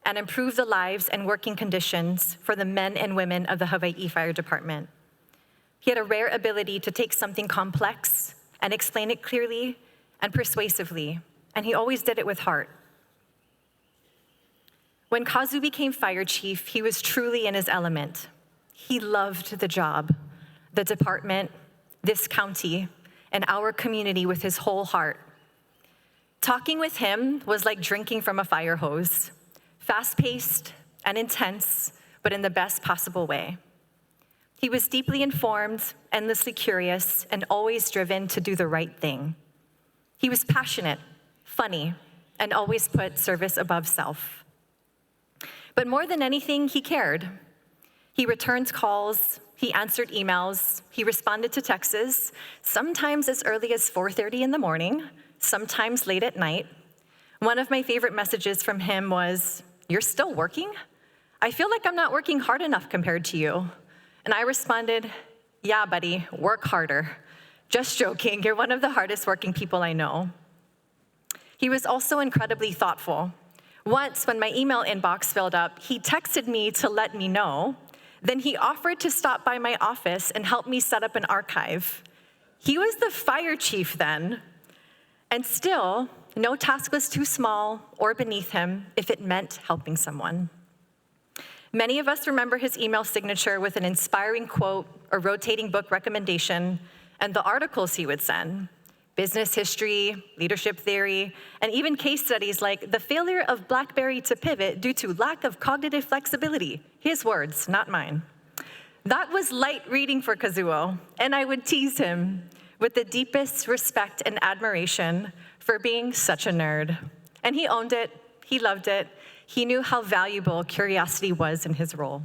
[SPEAKER 9] and improve the lives and working conditions for the men and women of the Hawaii Fire Department. He had a rare ability to take something complex and explain it clearly and persuasively, and he always did it with heart. When Kazu became fire chief, he was truly in his element. He loved the job, the department, this county, and our community with his whole heart. Talking with him was like drinking from a fire hose, fast-paced and intense, but in the best possible way. He was deeply informed, endlessly curious, and always driven to do the right thing. He was passionate, funny, and always put service above self. But more than anything, he cared. He returned calls, he answered emails, he responded to texts, sometimes as early as 4:30 in the morning, sometimes late at night. One of my favorite messages from him was, "You're still working? I feel like I'm not working hard enough compared to you." And I responded, "Yeah, buddy, work harder. Just joking, you're one of the hardest working people I know." He was also incredibly thoughtful. Once, when my email inbox filled up, he texted me to let me know. Then he offered to stop by my office and help me set up an archive. He was the fire chief then. And still, no task was too small or beneath him if it meant helping someone. Many of us remember his email signature with an inspiring quote, a rotating book recommendation, and the articles he would send. Business history, leadership theory, and even case studies like the failure of BlackBerry to pivot due to lack of cognitive flexibility. His words, not mine. That was light reading for Kazuo, and I would tease him with the deepest respect and admiration for being such a nerd. And he owned it, he loved it, he knew how valuable curiosity was in his role.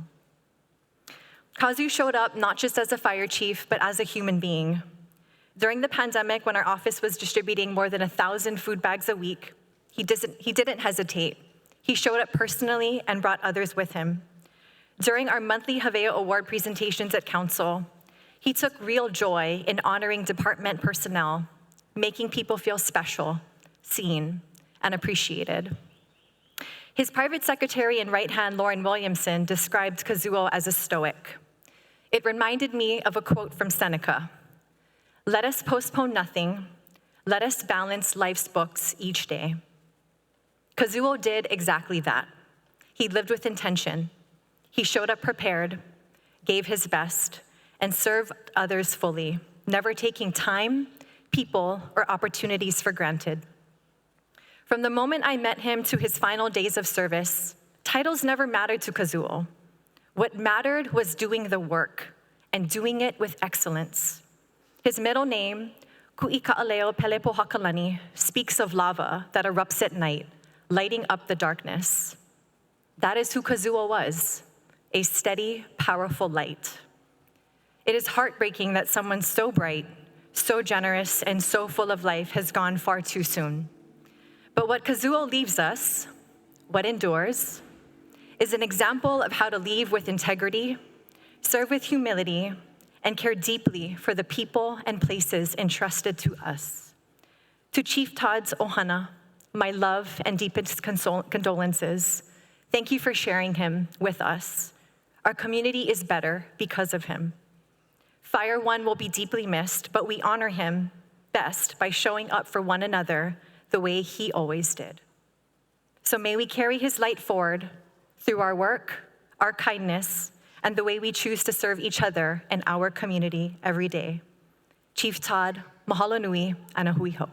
[SPEAKER 9] Kazu showed up not just as a fire chief, but as a human being. During the pandemic, when our office was distributing more than 1,000 food bags a week, he didn't hesitate. He showed up personally and brought others with him. During our monthly Havea Award presentations at Council, he took real joy in honoring department personnel, making people feel special, seen, and appreciated. His private secretary and right hand, Lauren Williamson, described Kazuo as a stoic. It reminded me of a quote from Seneca: "Let us postpone nothing, let us balance life's books each day." Kazuo did exactly that. He lived with intention. He showed up prepared, gave his best, and served others fully, never taking time, people, or opportunities for granted. From the moment I met him to his final days of service, titles never mattered to Kazuo. What mattered was doing the work and doing it with excellence. His middle name, Ku'ika'aleo Pelepohakalani, speaks of lava that erupts at night, lighting up the darkness. That is who Kazuo was, a steady, powerful light. It is heartbreaking that someone so bright, so generous, and so full of life has gone far too soon. But what Kazuo leaves us, what endures, is an example of how to leave with integrity, serve with humility, and care deeply for the people and places entrusted to us. To Chief Todd's ʻohana, my love and deepest condolences. Thank you for sharing him with us. Our community is better because of him. Fire One will be deeply missed, but we honor him best by showing up for one another the way he always did. So may we carry his light forward through our work, our kindness, and the way we choose to serve each other and our community every day. Chief Todd, mahalo nui, ana hui hou.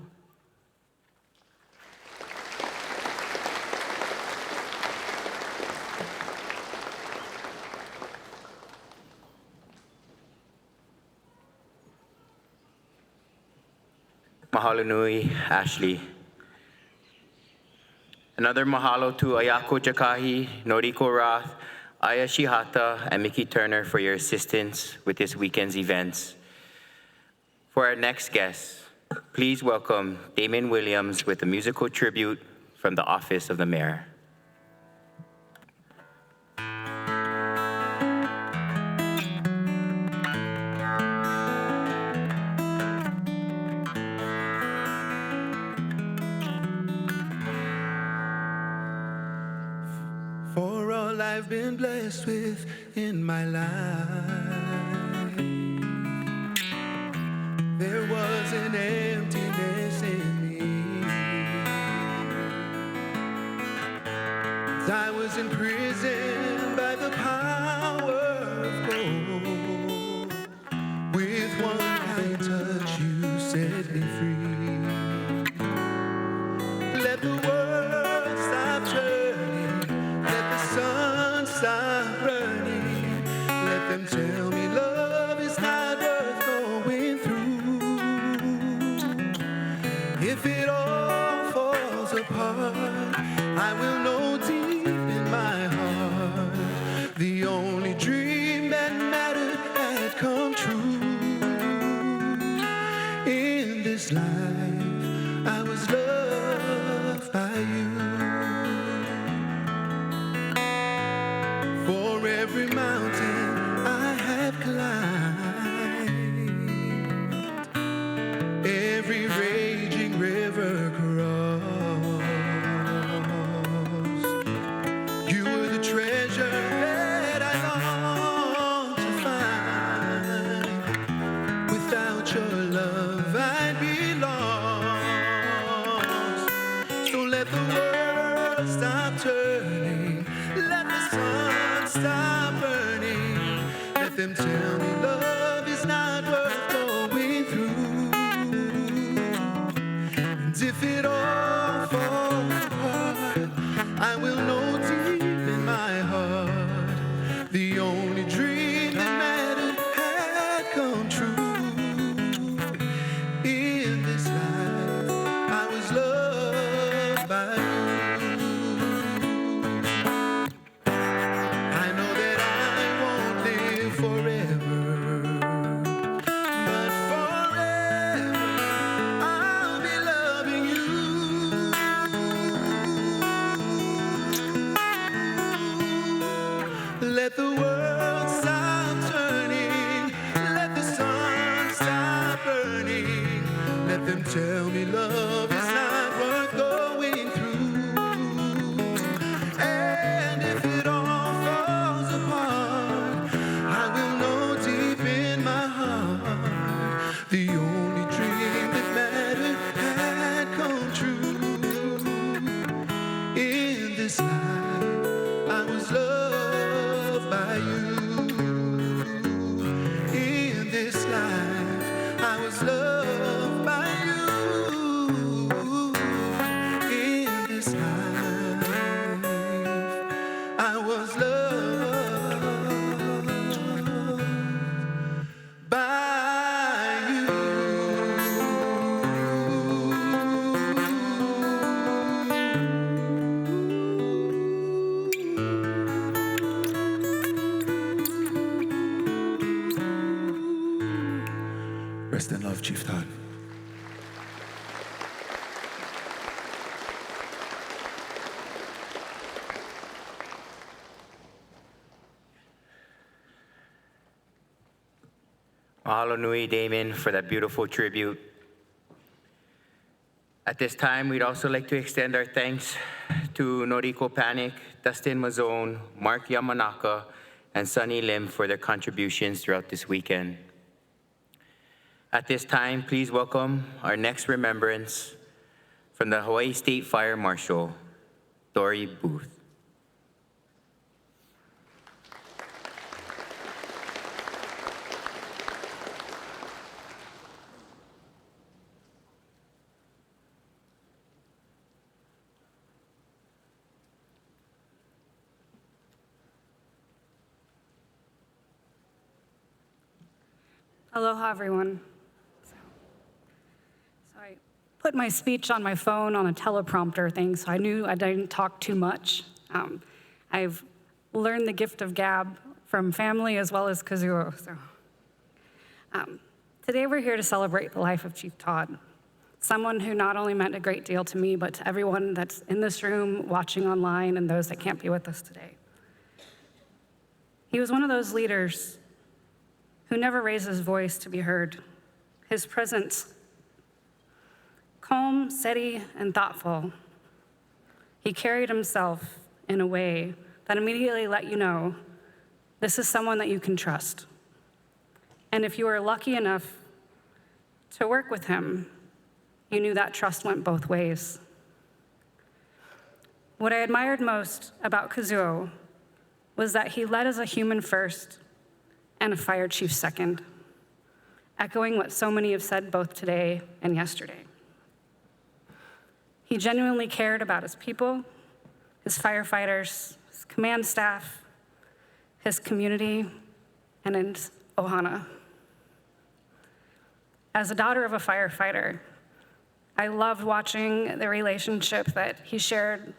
[SPEAKER 2] Mahalo nui, Ashley. Another mahalo to Ayako Jakahi, Noriko Roth, Aya Shihata, and Mickey Turner for your assistance with this weekend's events. For our next guest, please welcome Damon Williams with a musical tribute from the Office of the Mayor.
[SPEAKER 3] For all I've been blessed with in my life, there was an emptiness in me. I was in prison by the power of gold. With one kind touch you set me free. Let the world stop turning, let the sun stop burning. Let them tell me love is not worth going through. If it all falls apart, I will know deep in my heart the only dream that mattered had come true. In this life, I was loved by you. For every mountain I have climbed, every raging river crossed, you were the treasure that I longed to find. Without your love, I'd be lost. So let the world stop turning, let the sun stop burning. Let them tell me love is not worth going through. And if it all falls apart, I will know deep in my heart the only dream that mattered had come true. In this life, I was loved by you. I know that I won't live forever, but forever I'll be loving you. Let the world stop turning, let the sun stop burning. Let them tell me love is not worth going through. And if it all falls apart, I will know deep in my heart the only dream that mattered had come true. In this life, I was loved by you. In this life, I was loved by you. In this life, I was loved by you. Rest in love, Chief Todd.
[SPEAKER 2] Mahalo nui, Damon, for that beautiful tribute. At this time, we'd also like to extend our thanks to Noriko Panic, Dustin Mazzone, Mark Yamanaka, and Sunny Lim for their contributions throughout this weekend. At this time, please welcome our next remembrance from the Hawaii State Fire Marshal, Dory Booth.
[SPEAKER 10] Aloha, everyone. So I put put my speech on my phone on a teleprompter thing, so I knew I didn't talk too much. I've learned the gift of gab from family as well as Kazuo. So, today we're here to celebrate the life of Chief Todd, someone who not only meant a great deal to me, but to everyone that's in this room, watching online, and those that can't be with us today. He was one of those leaders who never raised his voice to be heard. His presence, calm, steady, and thoughtful. He carried himself in a way that immediately let you know this is someone that you can trust. And if you were lucky enough to work with him, you knew that trust went both ways. What I admired most about Kazuo was that he led as a human first and a fire chief second, echoing what so many have said both today and yesterday. He genuinely cared about his people, his firefighters, his command staff, his community, and his ʻohana. As a daughter of a firefighter, I loved watching the relationship that he shared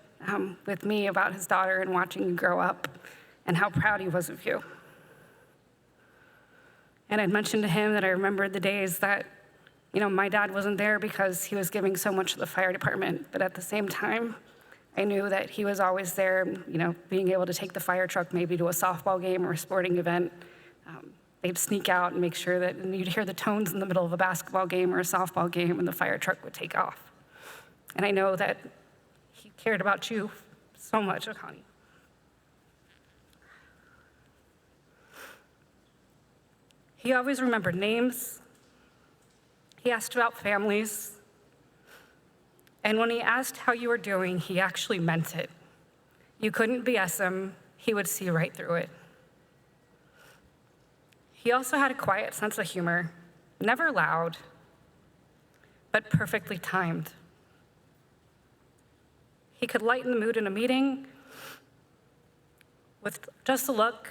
[SPEAKER 10] with me about his daughter and watching you grow up and how proud he was of you. And I'd mentioned to him that I remembered the days that, my dad wasn't there because he was giving so much to the fire department, but at the same time, I knew that he was always there, being able to take the fire truck maybe to a softball game or a sporting event. They'd sneak out and make sure that you'd hear the tones in the middle of a basketball game or a softball game and the fire truck would take off. And I know that he cared about you so much, Akani. He always remembered names. He asked about families. And when he asked how you were doing, he actually meant it. You couldn't BS him. He would see right through it. He also had a quiet sense of humor, never loud, but perfectly timed. He could lighten the mood in a meeting with just a look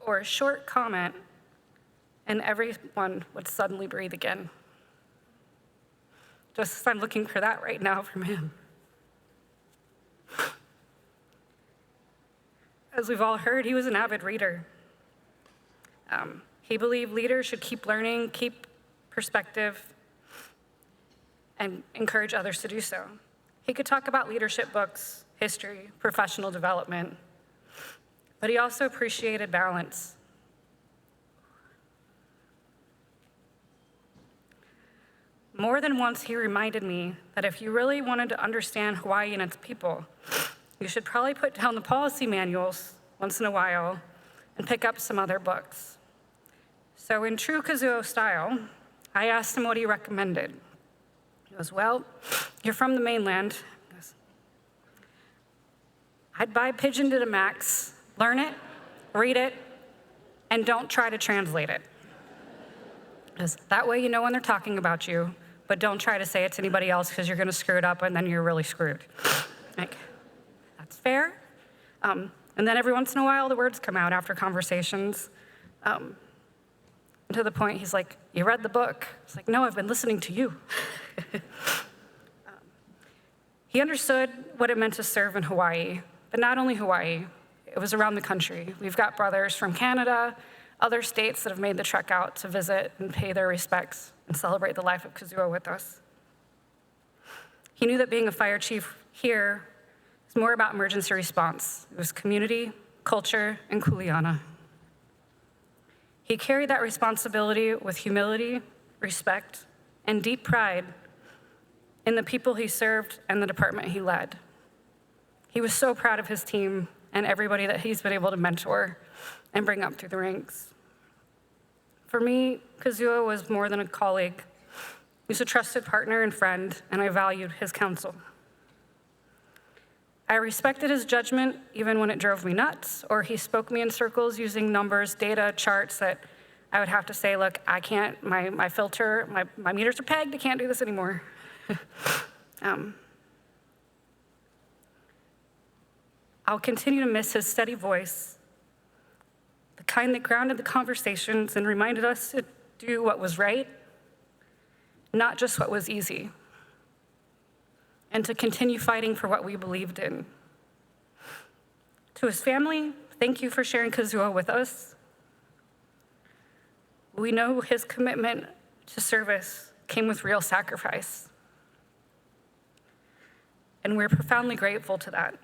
[SPEAKER 10] or a short comment, and everyone would suddenly breathe again. Just as I'm looking for that right now from him. As we've all heard, he was an avid reader. He believed leaders should keep learning, keep perspective, and encourage others to do so. He could talk about leadership books, history, professional development, but he also appreciated balance. More than once, he reminded me that if you really wanted to understand Hawaii and its people, you should probably put down the policy manuals once in a while and pick up some other books. So in true Kazuo style, I asked him what he recommended. He goes, well, you're from the mainland. He goes, I'd buy Pigeon to the Max, learn it, read it, and don't try to translate it. Because that way you know when they're talking about you, but don't try to say it to anybody else because you're gonna screw it up and then you're really screwed. That's fair. And then every once in a while, the words come out after conversations. To the point, he's like, you read the book? It's like, no, I've been listening to you. He understood what it meant to serve in Hawaii, but not only Hawaii, it was around the country. We've got brothers from Canada, other states that have made the trek out to visit and pay their respects and celebrate the life of Kazuo with us. He knew that being a fire chief here was more about emergency response. It was community, culture, and kuleana. He carried that responsibility with humility, respect, and deep pride in the people he served and the department he led. He was so proud of his team and everybody that he's been able to mentor and bring up through the ranks. For me, Kazuo was more than a colleague. He was a trusted partner and friend, and I valued his counsel. I respected his judgment even when it drove me nuts, or he spoke me in circles using numbers, data, charts that I would have to say, look, I can't, my filter, my meters are pegged, I can't do this anymore. I'll continue to miss his steady voice, the kind that grounded the conversations and reminded us to do what was right, not just what was easy. and to continue fighting for what we believed in. To his family, thank you for sharing Kazuo with us. We know his commitment to service came with real sacrifice, and we're profoundly grateful to that.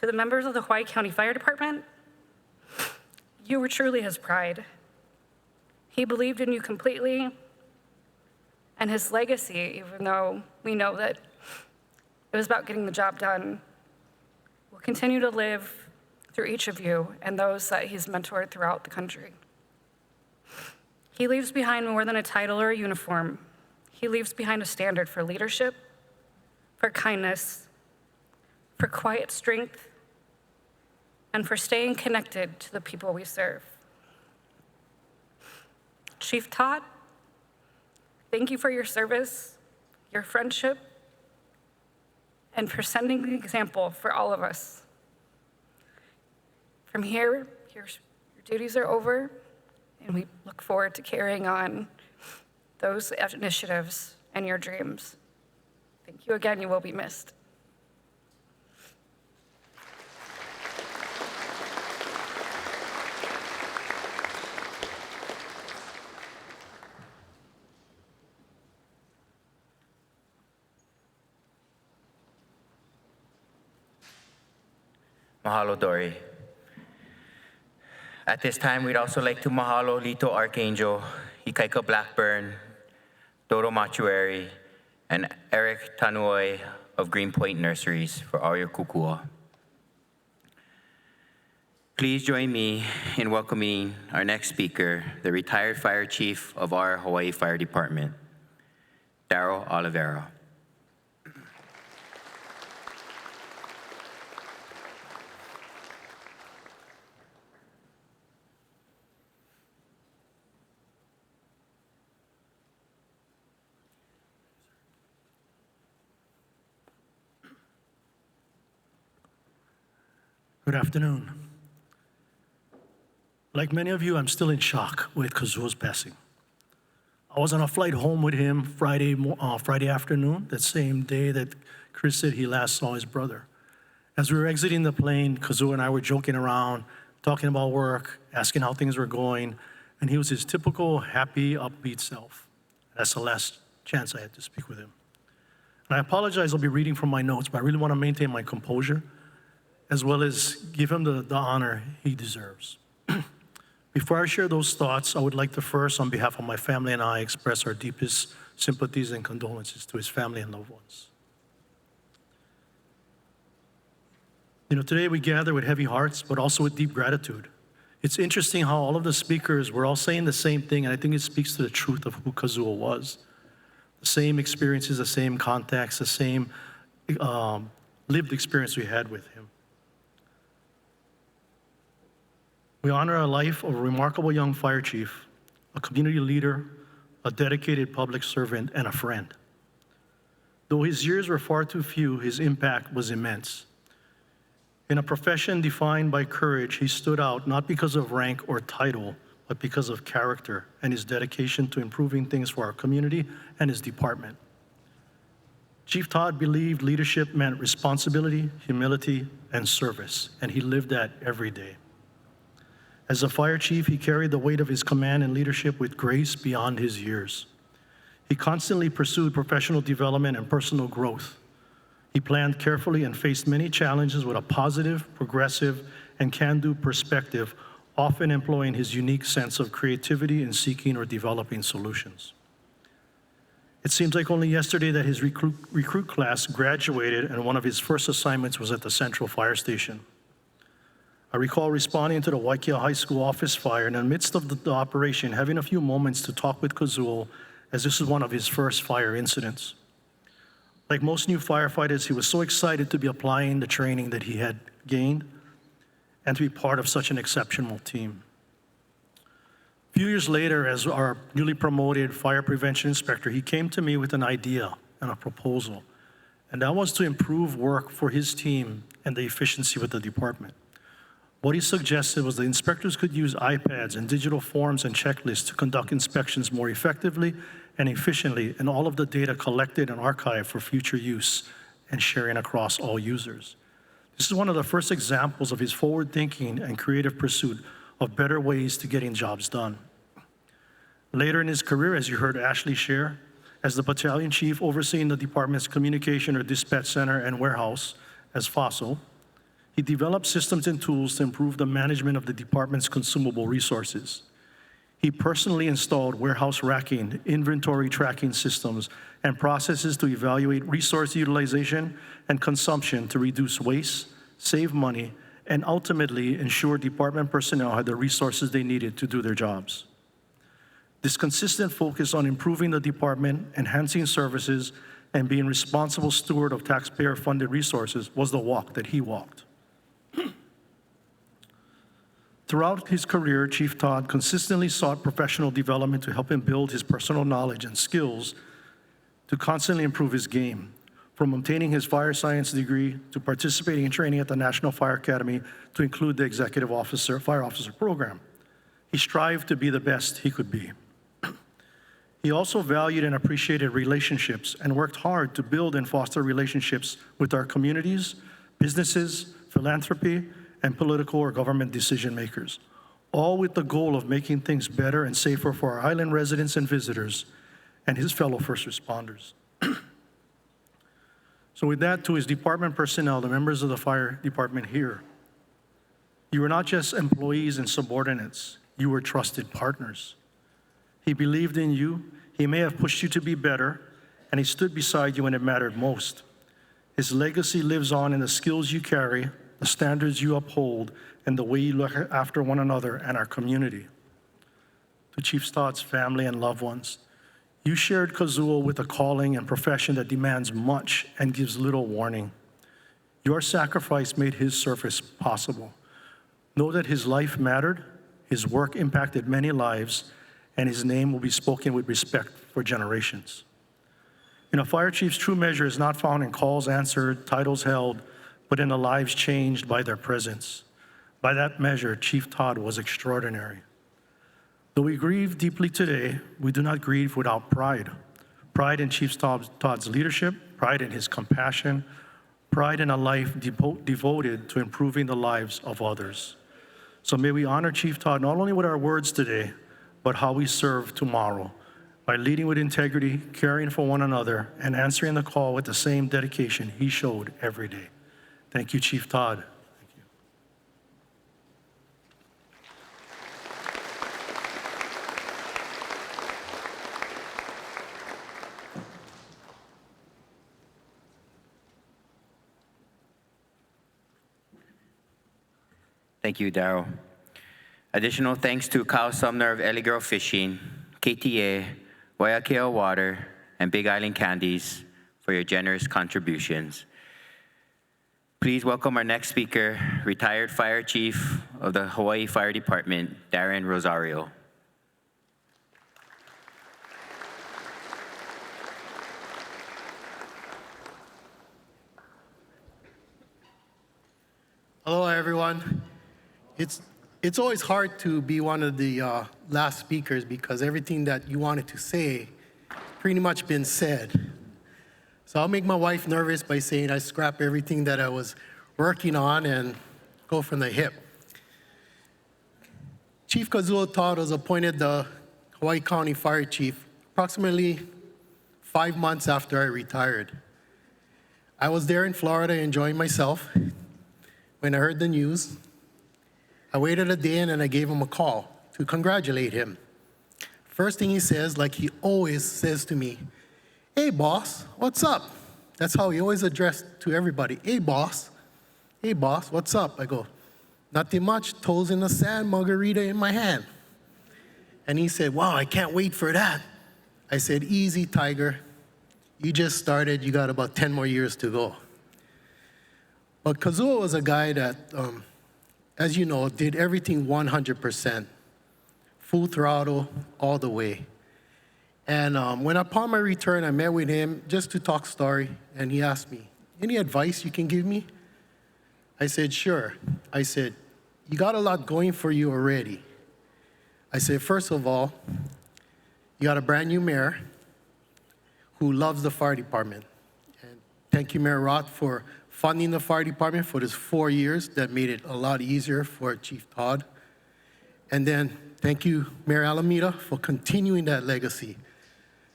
[SPEAKER 10] To the members of the Hawaii County Fire Department, you were truly his pride. He believed in you completely, and his legacy, even though we know that it was about getting the job done, will continue to live through each of you and those that he's mentored throughout the country. He leaves behind more than a title or a uniform. He leaves behind a standard for leadership, for kindness, for quiet strength, and for staying connected to the people we serve. Chief Todd, thank you for your service, your friendship, and for setting the example for all of us. From here, your duties are over, and we look forward to carrying on those initiatives and your dreams. Thank you again, you will be missed.
[SPEAKER 2] Mahalo, Dory. At this time, we'd also like to mahalo Lito Archangel, Ikaika Blackburn, Dodo Machueri, and Eric Tanuoi of Greenpoint Nurseries for all your kukua. Please join me in welcoming our next speaker, the retired fire chief of our Hawaii Fire Department, Darryl Oliveira.
[SPEAKER 11] Good afternoon. Like many of you, I'm still in shock with Kazuo's passing. I was on a flight home with him Friday afternoon, that same day that Chris said he last saw his brother. As we were exiting the plane, Kazuo and I were joking around, talking about work, asking how things were going, and he was his typical happy, upbeat self. That's the last chance I had to speak with him. And I apologize, I'll be reading from my notes, but I really want to maintain my composure, as well as give him the honor he deserves. Before I share those thoughts, I would like to first, on behalf of my family and I, express our deepest sympathies and condolences to his family and loved ones. You know, today we gather with heavy hearts, but also with deep gratitude. It's interesting how all of the speakers were all saying the same thing, and I think it speaks to the truth of who Kazuo was. The same experiences, the same contacts, the same lived experience we had with him. We honor a life of a remarkable young fire chief, a community leader, a dedicated public servant, and a friend. Though his years were far too few, his impact was immense. In a profession defined by courage, he stood out not because of rank or title, but because of character and his dedication to improving things for our community and his department. Chief Todd believed leadership meant responsibility, humility, and service, and he lived that every day. As a fire chief, he carried the weight of his command and leadership with grace beyond his years. He constantly pursued professional development and personal growth. He planned carefully and faced many challenges with a positive, progressive, and can-do perspective, often employing his unique sense of creativity in seeking or developing solutions. It seems like only yesterday that his recruit class graduated, and one of his first assignments was at the Central Fire Station. I recall responding to the Waikia High School office fire, and in the midst of the operation, having a few moments to talk with Kazuo, as this is one of his first fire incidents. Like most new firefighters, he was so excited to be applying the training that he had gained and to be part of such an exceptional team. A few years later, as our newly promoted fire prevention inspector, he came to me with an idea and a proposal, and that was to improve work for his team and the efficiency with the department. What he suggested was the inspectors could use iPads and digital forms and checklists to conduct inspections more effectively and efficiently in all of the data collected and archived for future use and sharing across all users. This is one of the first examples of his forward thinking and creative pursuit of better ways to getting jobs done. Later in his career, as you heard Ashley share, as the battalion chief overseeing the department's communication or dispatch center and warehouse as FOSSO, he developed systems and tools to improve the management of the department's consumable resources. He personally installed warehouse racking, inventory tracking systems, and processes to evaluate resource utilization and consumption to reduce waste, save money, and ultimately ensure department personnel had the resources they needed to do their jobs. This consistent focus on improving the department, enhancing services, and being responsible steward of taxpayer-funded resources was the walk that he walked. Throughout his career, Chief Todd consistently sought professional development to help him build his personal knowledge and skills to constantly improve his game, from obtaining his fire science degree to participating in training at the National Fire Academy to include the Executive Officer, Fire Officer program. He strived to be the best he could be. He also valued and appreciated relationships and worked hard to build and foster relationships with our communities, businesses, philanthropy, and political or government decision makers, all with the goal of making things better and safer for our island residents and visitors and his fellow first responders. So with that, to his department personnel, the members of the fire department here, you were not just employees and subordinates, you were trusted partners. He believed in you, he may have pushed you to be better, and he stood beside you when it mattered most. His legacy lives on in the skills you carry, the standards you uphold, and the way you look after one another and our community. To Chief Todd's family and loved ones, you shared Kazuo with a calling and profession that demands much and gives little warning. Your sacrifice made his service possible. Know that his life mattered, his work impacted many lives, and his name will be spoken with respect for generations. A fire chief's true measure is not found in calls answered, titles held, but in the lives changed by their presence. By that measure, Chief Todd was extraordinary. Though we grieve deeply today, we do not grieve without pride. Pride in Chief Todd's leadership, pride in his compassion, pride in a life devoted to improving the lives of others. So may we honor Chief Todd not only with our words today, but how we serve tomorrow, by leading with integrity, caring for one another, and answering the call with the same dedication he showed every day. Thank you, Chief Todd. Thank you.
[SPEAKER 2] Thank you, Darryl. Additional thanks to Kyle Sumner of Ellie Girl Fishing, KTA, Waiakea Water, and Big Island Candies for your generous contributions. Please welcome our next speaker, retired Fire Chief of the Hawaii Fire Department, Darren Rosario.
[SPEAKER 12] Hello, everyone. It's always hard to be one of the last speakers because everything that you wanted to say pretty much been said. So I'll make my wife nervous by saying I scrap everything that I was working on and go from the hip. Chief Kazuo Todd was appointed the Hawaii County Fire Chief approximately 5 months after I retired. I was there in Florida enjoying myself when I heard the news. I waited a day and then I gave him a call to congratulate him. First thing he says, like he always says to me, "Hey boss, what's up?" That's how he always addressed to everybody. "Hey boss, what's up?" I go, "Nothing much, toes in the sand, margarita in my hand." And he said, "Wow, I can't wait for that." I said, "Easy, Tiger. You just started, you got about 10 more years to go." But Kazuo was a guy that, as you know, did everything 100%, full throttle all the way. And when upon my return, I met with him just to talk story, and he asked me, "Any advice you can give me?" I said, "Sure." I said, "You got a lot going for you already." I said, "First of all, you got a brand new mare, who loves the fire department. And thank you, Mayor Roth, for funding the fire department for this 4 years. That made it a lot easier for Chief Todd. And then thank you, Mayor Alameda, for continuing that legacy.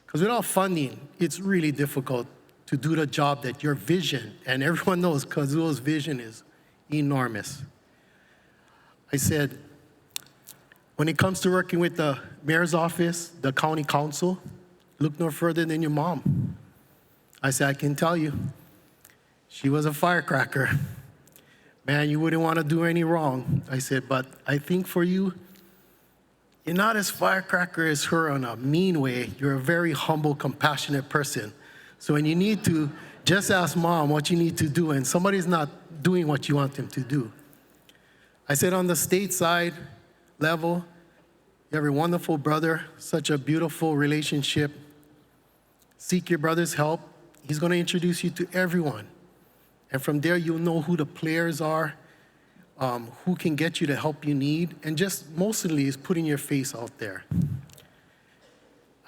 [SPEAKER 12] Because without funding, it's really difficult to do the job that your vision, and everyone knows Kazuo's vision is enormous. I said, when it comes to working with the mayor's office, the county council, look no further than your mom. I said, I can tell you, she was a firecracker. Man, you wouldn't want to do any wrong. I said, but I think for you, you're not as firecracker as her in a mean way. You're a very humble, compassionate person. So when you need to, just ask mom what you need to do, and somebody's not doing what you want them to do. I said on the state side level, you have a wonderful brother, such a beautiful relationship. Seek your brother's help. He's going to introduce you to everyone. And from there, you'll know who the players are, who can get you the help you need, and just mostly is putting your face out there.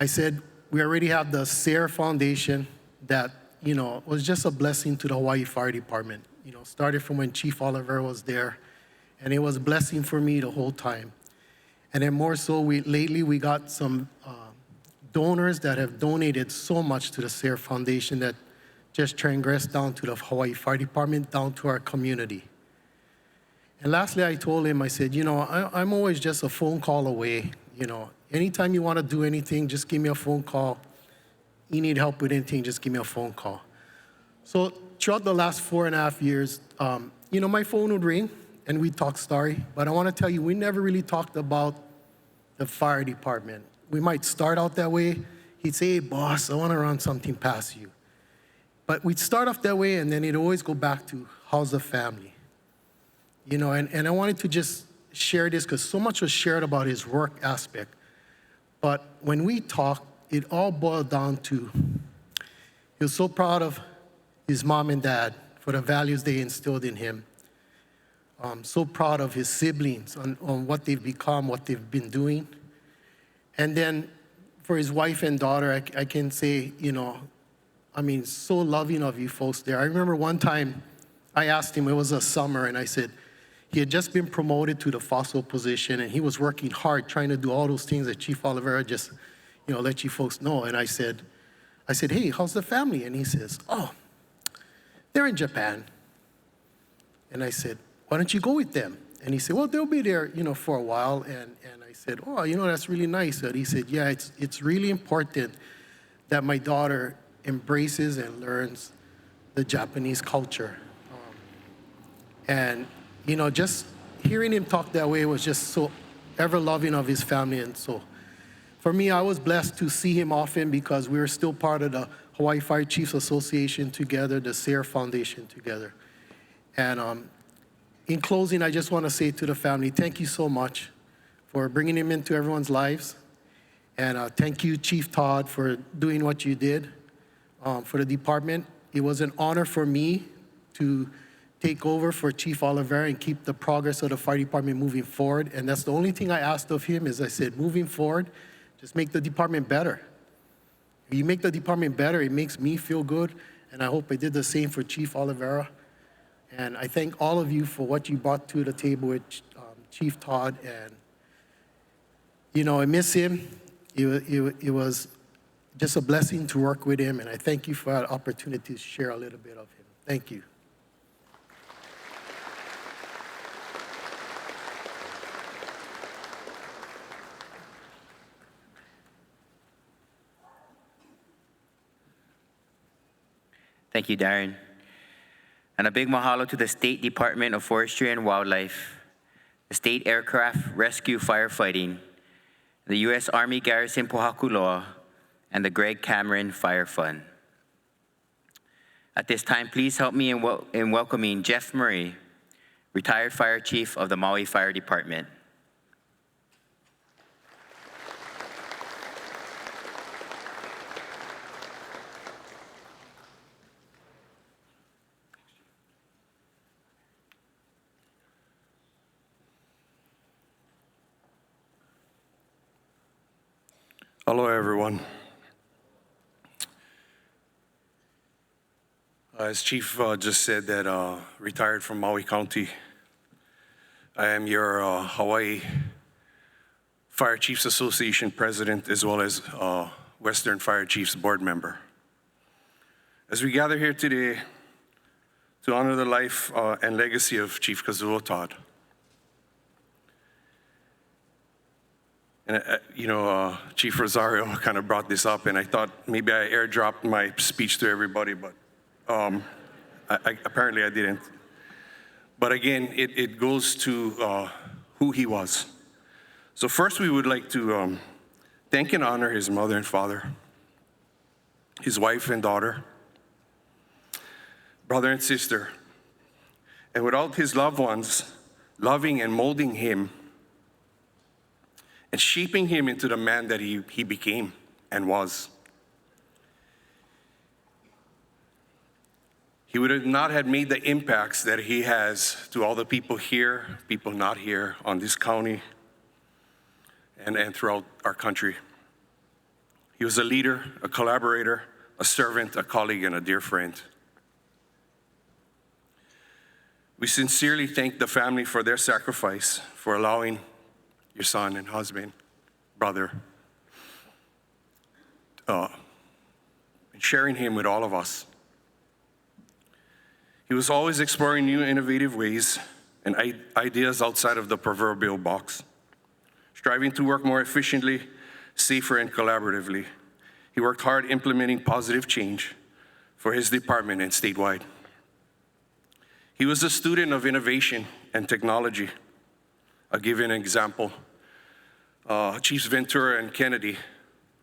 [SPEAKER 12] I said, we already have the SARE Foundation that, was just a blessing to the Hawaii Fire Department. Started from when Chief Oliver was there, and it was a blessing for me the whole time. And then more so, lately we got some donors that have donated so much to the SARE Foundation that just transgressed down to the Hawaii Fire Department, down to our community. And lastly, I told him, I said, I'm always just a phone call away. Anytime you want to do anything, just give me a phone call. You need help with anything, just give me a phone call. So throughout the last 4.5 years, my phone would ring and we'd talk story. But I want to tell you, we never really talked about the fire department. We might start out that way. He'd say, hey, boss, I want to run something past you. But we'd start off that way, and then it'd always go back to, how's the family? And I wanted to just share this because so much was shared about his work aspect. But when we talked, it all boiled down to, he was so proud of his mom and dad for the values they instilled in him. So proud of his siblings on what they've become, what they've been doing. And then for his wife and daughter, I can say, so loving of you folks there. I remember one time I asked him, it was a summer, and I said, he had just been promoted to the fossil position, and he was working hard trying to do all those things that Chief Oliveira just, let you folks know. And I said, hey, how's the family? And he says, oh, they're in Japan. And I said, why don't you go with them? And he said, well, they'll be there, for a while. And I said, oh, that's really nice. And he said, yeah, it's really important that my daughter embraces and learns the Japanese culture. Just hearing him talk that way was just so ever loving of his family. And so for me, I was blessed to see him often because we were still part of the Hawaii Fire Chiefs Association together, the SARE Foundation together. And in closing, I just want to say to the family, thank you so much for bringing him into everyone's lives. And thank you, Chief Todd, for doing what you did for the department. It was an honor for me to take over for Chief Oliver and keep the progress of the fire department moving forward. And that's the only thing I asked of him is I said, moving forward, just make the department better. If you make the department better, it makes me feel good. And I hope I did the same for Chief Oliveira. And I thank all of you for what you brought to the table with Chief Todd. And, I miss him. It was just a blessing to work with him. And I thank you for that opportunity to share a little bit of him. Thank you.
[SPEAKER 2] Thank you, Darren. And a big mahalo to the State Department of Forestry and Wildlife, the State Aircraft Rescue Firefighting, the U.S. Army Garrison Pohakuloa, and the Greg Cameron Fire Fund. At this time, please help me in welcoming Jeff Murray, retired Fire Chief of the Maui Fire Department.
[SPEAKER 13] Aloha, everyone. As Chief just said that retired from Maui County, I am your Hawaii Fire Chiefs Association president as well as Western Fire Chiefs board member. As we gather here today to honor the life and legacy of Chief Kazuo Todd, and Chief Rosario kind of brought this up, and I thought maybe I airdropped my speech to everybody, but apparently I didn't. But again, it goes to who he was. So first we would like to thank and honor his mother and father, his wife and daughter, brother and sister, and without his loved ones loving and molding him and shaping him into the man that he became and was, he would have not had made the impacts that he has to all the people here, people not here, on this county, and throughout our country. He was a leader, a collaborator, a servant, a colleague, and a dear friend. We sincerely thank the family for their sacrifice, for allowing your son and husband, brother, and sharing him with all of us. He was always exploring new innovative ways and ideas outside of the proverbial box, striving to work more efficiently, safer, and collaboratively. He worked hard implementing positive change for his department and statewide. He was a student of innovation and technology. I'll give you an example. Chiefs Ventura and Kennedy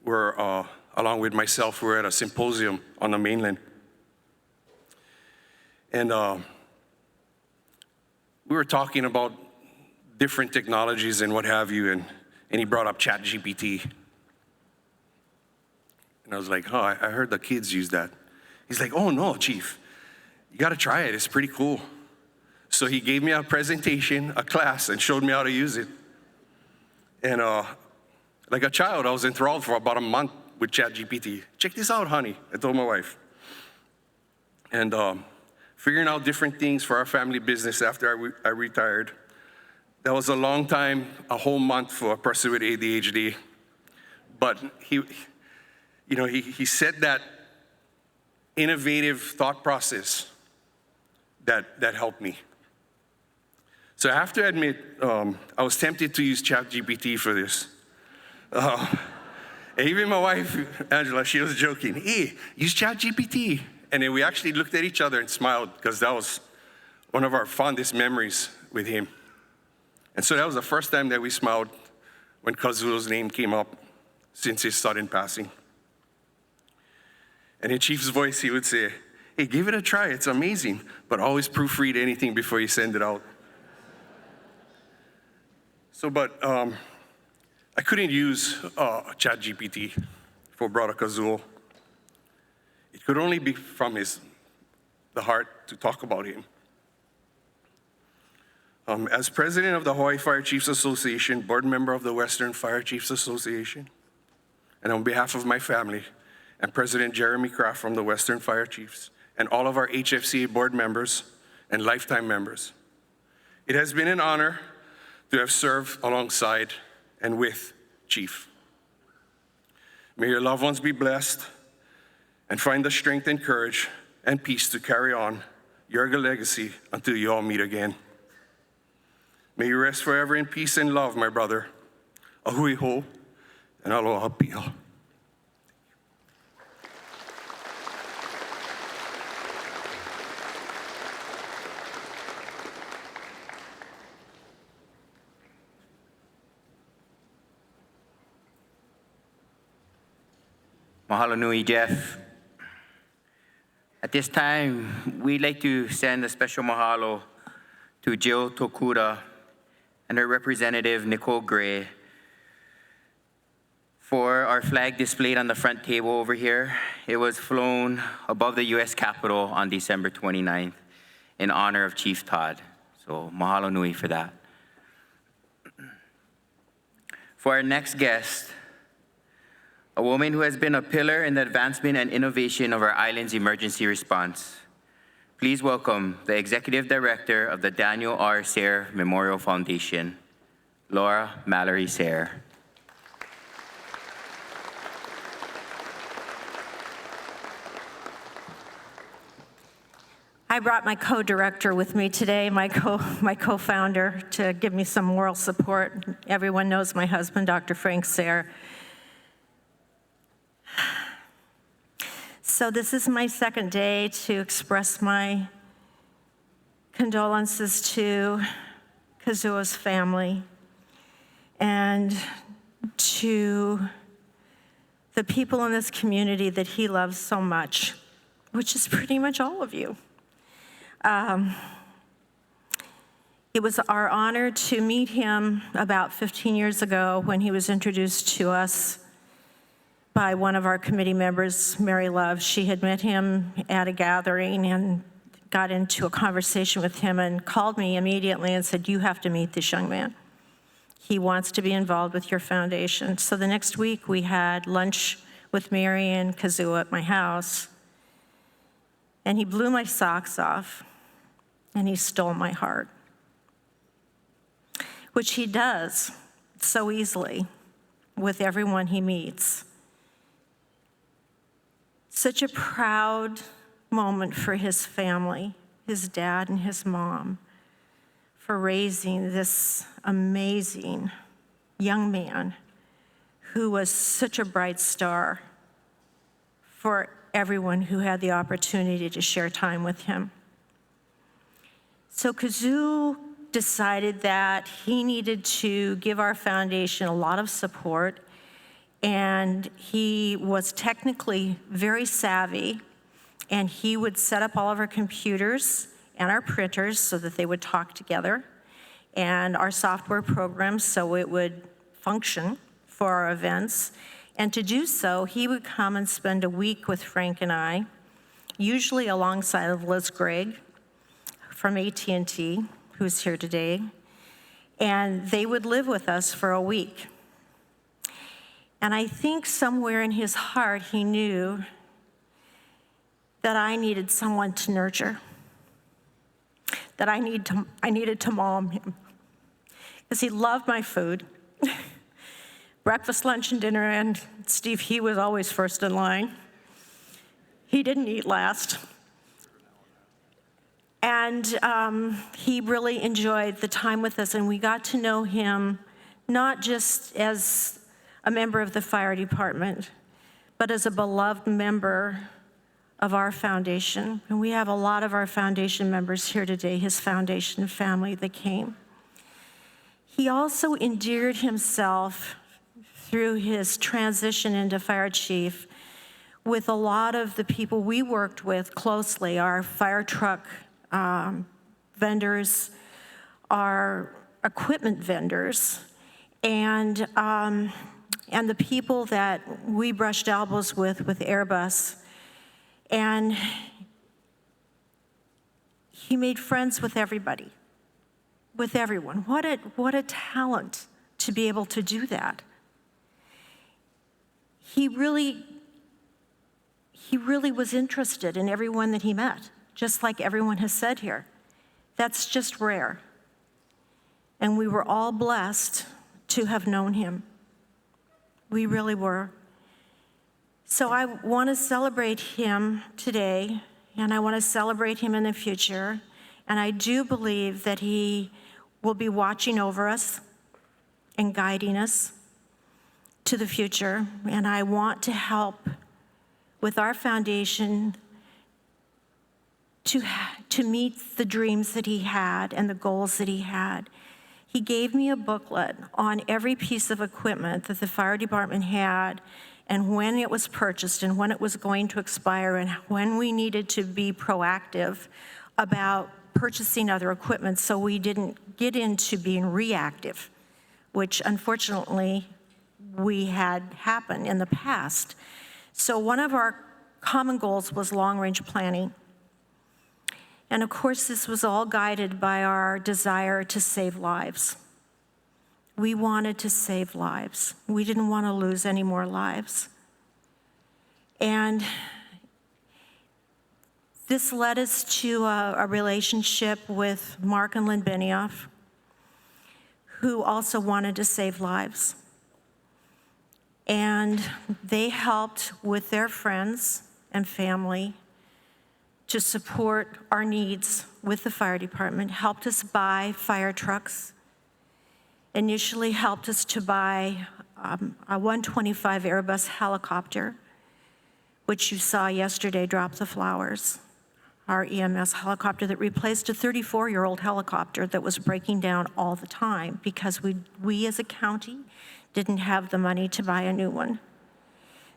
[SPEAKER 13] were, along with myself, were at a symposium on the mainland. And we were talking about different technologies and what have you, and he brought up ChatGPT. And I was like, oh, I heard the kids use that. He's like, oh no, Chief, you gotta try it, it's pretty cool. So he gave me a presentation, a class, and showed me how to use it. And like a child, I was enthralled for about a month with ChatGPT. Check this out, honey, I told my wife. And figuring out different things for our family business after I retired. That was a long time, a whole month for a person with ADHD. But he said that innovative thought process that helped me. So I have to admit, I was tempted to use ChatGPT for this. And even my wife, Angela, she was joking, hey, use ChatGPT. And then we actually looked at each other and smiled because that was one of our fondest memories with him. And so that was the first time that we smiled when Kazuo's name came up since his sudden passing. And in Chief's voice, he would say, hey, give it a try, it's amazing, but always proofread anything before you send it out. So, but I couldn't use ChatGPT for brother Kazuo. It could only be from the heart to talk about him. As president of the Hawaii Fire Chiefs Association, board member of the Western Fire Chiefs Association, and on behalf of my family and President Jeremy Kraft from the Western Fire Chiefs, and all of our HFCA board members and lifetime members, it has been an honor to have served alongside and with Chief. May your loved ones be blessed and find the strength and courage and peace to carry on your legacy until you all meet again. May you rest forever in peace and love, my brother. Ahui ho and aloha pia.
[SPEAKER 2] Mahalo nui, Jeff. At this time, we'd like to send a special mahalo to Jill Tokuda and her representative, Nicole Gray, for our flag displayed on the front table over here. It was flown above the U.S. Capitol on December 29th in honor of Chief Todd. So mahalo nui for that. For our next guest, a woman who has been a pillar in the advancement and innovation of our island's emergency response. Please welcome the Executive Director of the Daniel R. Sayre Memorial Foundation, Laura Mallory Sayre.
[SPEAKER 14] I brought my co-director with me today, my co-founder, to give me some moral support. Everyone knows my husband, Dr. Frank Sayre. So this is my second day to express my condolences to Kazuo's family and to the people in this community that he loves so much, which is pretty much all of you. It was our honor to meet him about 15 years ago when he was introduced to us by one of our committee members, Mary Love. She had met him at a gathering and got into a conversation with him and called me immediately and said, "You have to meet this young man. He wants to be involved with your foundation." So the next week we had lunch with Mary and Kazuo at my house, and he blew my socks off and he stole my heart, which he does so easily with everyone he meets. Such a proud moment for his family, his dad and his mom, for raising this amazing young man who was such a bright star for everyone who had the opportunity to share time with him. So Kazuo decided that he needed to give our foundation a lot of support, and he was technically very savvy, and he would set up all of our computers and our printers so that they would talk together, and our software programs so it would function for our events. And to do so, he would come and spend a week with Frank and I, usually alongside of Liz Gregg from AT&T, who's here today, and they would live with us for a week. And I think somewhere in his heart, he knew that I needed someone to nurture, that I needed to mom him, because he loved my food. Breakfast, lunch, and dinner, and Steve, he was always first in line. He didn't eat last. And he really enjoyed the time with us, and we got to know him not just as a member of the fire department, but as a beloved member of our foundation. And we have a lot of our foundation members here today, his foundation family that came. He also endeared himself through his transition into fire chief with a lot of the people we worked with closely, our fire truck vendors, our equipment vendors, and the people that we brushed elbows with Airbus. And he made friends with everybody, with everyone. What a talent to be able to do that. He really was interested in everyone that he met, just like everyone has said here. That's just rare. And we were all blessed to have known him. We really were. So I want to celebrate him today, and I want to celebrate him in the future. And I do believe that he will be watching over us and guiding us to the future. And I want to help with our foundation to meet the dreams that he had and the goals that he had. He gave me a booklet on every piece of equipment that the fire department had and when it was purchased and when it was going to expire and when we needed to be proactive about purchasing other equipment so we didn't get into being reactive, which unfortunately we had happen in the past. So one of our common goals was long-range planning. And of course, this was all guided by our desire to save lives. We wanted to save lives. We didn't want to lose any more lives. And This led us to a relationship with Mark and Lynn Benioff, who also wanted to save lives. And they helped with their friends and family to support our needs with the fire department, helped us buy fire trucks, initially helped us to buy a 125 Airbus helicopter, which you saw yesterday drop the flowers, our EMS helicopter that replaced a 34-year-old helicopter that was breaking down all the time because we as a county didn't have the money to buy a new one.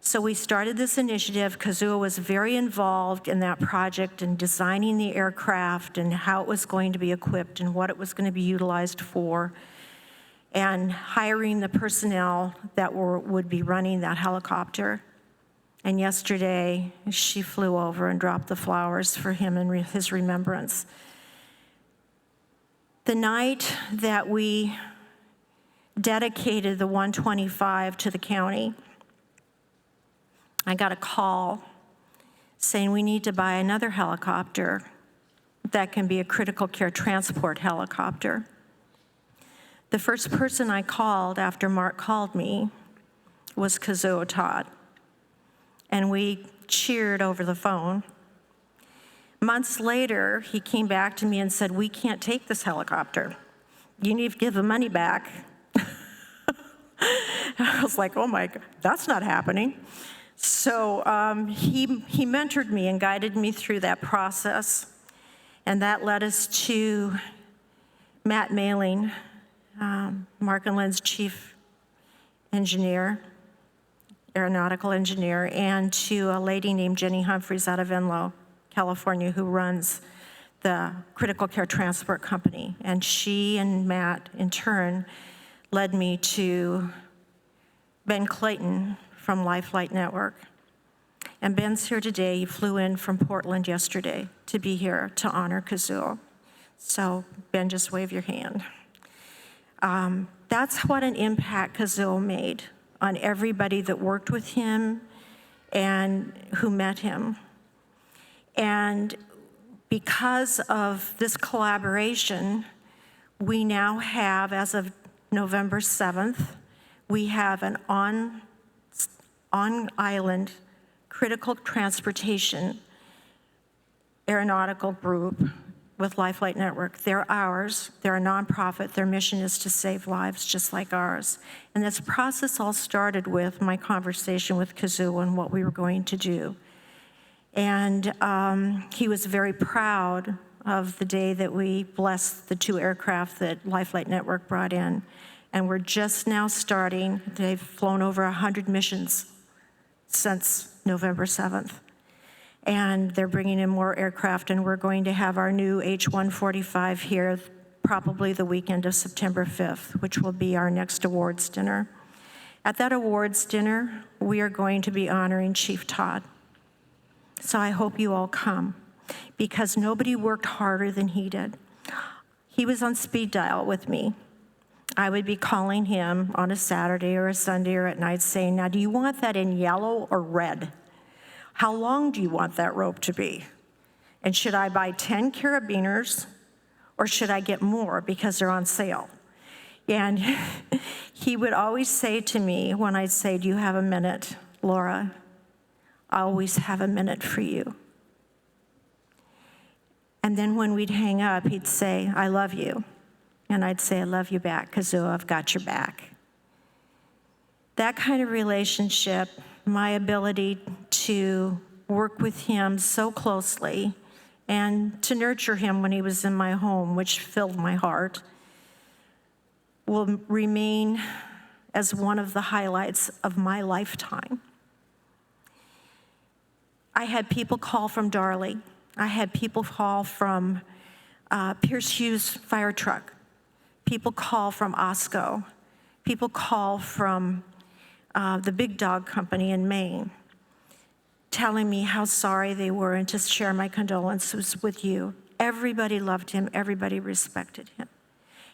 [SPEAKER 14] So we started this initiative. Kazuo was very involved in that project and designing the aircraft and how it was going to be equipped and what it was going to be utilized for, and hiring the personnel that would be running that helicopter. And yesterday, she flew over and dropped the flowers for him in his remembrance. The night that we dedicated the 125 to the county, I got a call saying we need to buy another helicopter that can be a critical care transport helicopter. The first person I called after Mark called me was Kazuo Todd, and we cheered over the phone. Months later, he came back to me and said, "We can't take this helicopter. You need to give the money back." I was like, oh my God, that's not happening. So he mentored me and guided me through that process. And that led us to Matt Mailing, Mark and Lynn's chief engineer, aeronautical engineer, and to a lady named Jenny Humphreys out of Enloe, California, who runs the critical care transport company. And she and Matt, in turn, led me to Ben Clayton from Lifelight Network. And Ben's here today. He flew in from Portland yesterday to be here to honor Kazuo. So Ben, just wave your hand. That's what an impact Kazuo made on everybody that worked with him and who met him. And because of this collaboration, we now have, as of November 7th, we have an on-island critical transportation aeronautical group with Lifelight Network. They're ours, they're a nonprofit, their mission is to save lives just like ours. And this process all started with my conversation with Kazuo and what we were going to do. And he was very proud of the day that we blessed the 2 aircraft that Lifelight Network brought in. And we're just now starting. They've flown over 100 missions since November 7th. And they're bringing in more aircraft, and we're going to have our new H-145 here probably the weekend of September 5th, which will be our next awards dinner. At that awards dinner, we are going to be honoring Chief Todd. So I hope you all come, because nobody worked harder than he did. He was on speed dial with me. I would be calling him on a Saturday or a Sunday or at night saying, now, do you want that in yellow or red? How long do you want that rope to be? And should I buy 10 carabiners or should I get more because they're on sale? And he would always say to me when I'd say, do you have a minute, Laura? I always have a minute for you. And then when we'd hang up, he'd say, I love you. And I'd say, I love you back, Kazuo, I've got your back. That kind of relationship, my ability to work with him so closely and to nurture him when he was in my home, which filled my heart, will remain as one of the highlights of my lifetime. I had people call from Darley. I had people call from Pierce Hughes fire truck. People call from OSCO. People call from the Big Dog Company in Maine, telling me how sorry they were and to share my condolences with you. Everybody loved him. Everybody respected him.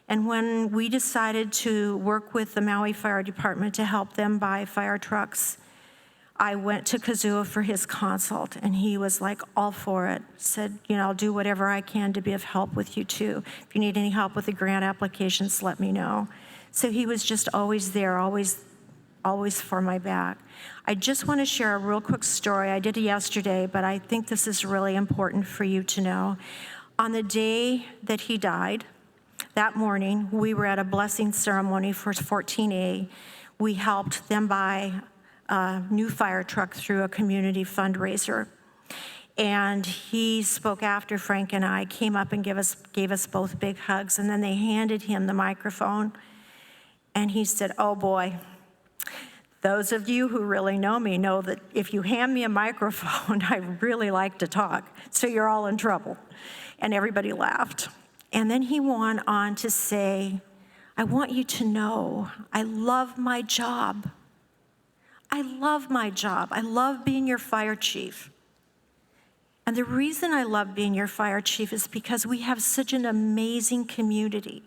[SPEAKER 14] And when we decided to work with the Maui Fire Department to help them buy fire trucks, I went to Kazuo for his consult, and he was like all for it. Said, I'll do whatever I can to be of help with you too. If you need any help with the grant applications, let me know. So he was just always there, always for my back. I just want to share a real quick story. I did it yesterday, but I think this is really important for you to know. On the day that he died, that morning, we were at a blessing ceremony for 14A. We helped them buy a new fire truck through a community fundraiser. And he spoke after Frank and I, came up and gave us both big hugs, and then they handed him the microphone. And he said, oh boy, those of you who really know me know that if you hand me a microphone, I really like to talk, so you're all in trouble. And everybody laughed. And then he went on to say, I want you to know I love my job. I love my job. I love being your fire chief. And the reason I love being your fire chief is because we have such an amazing community.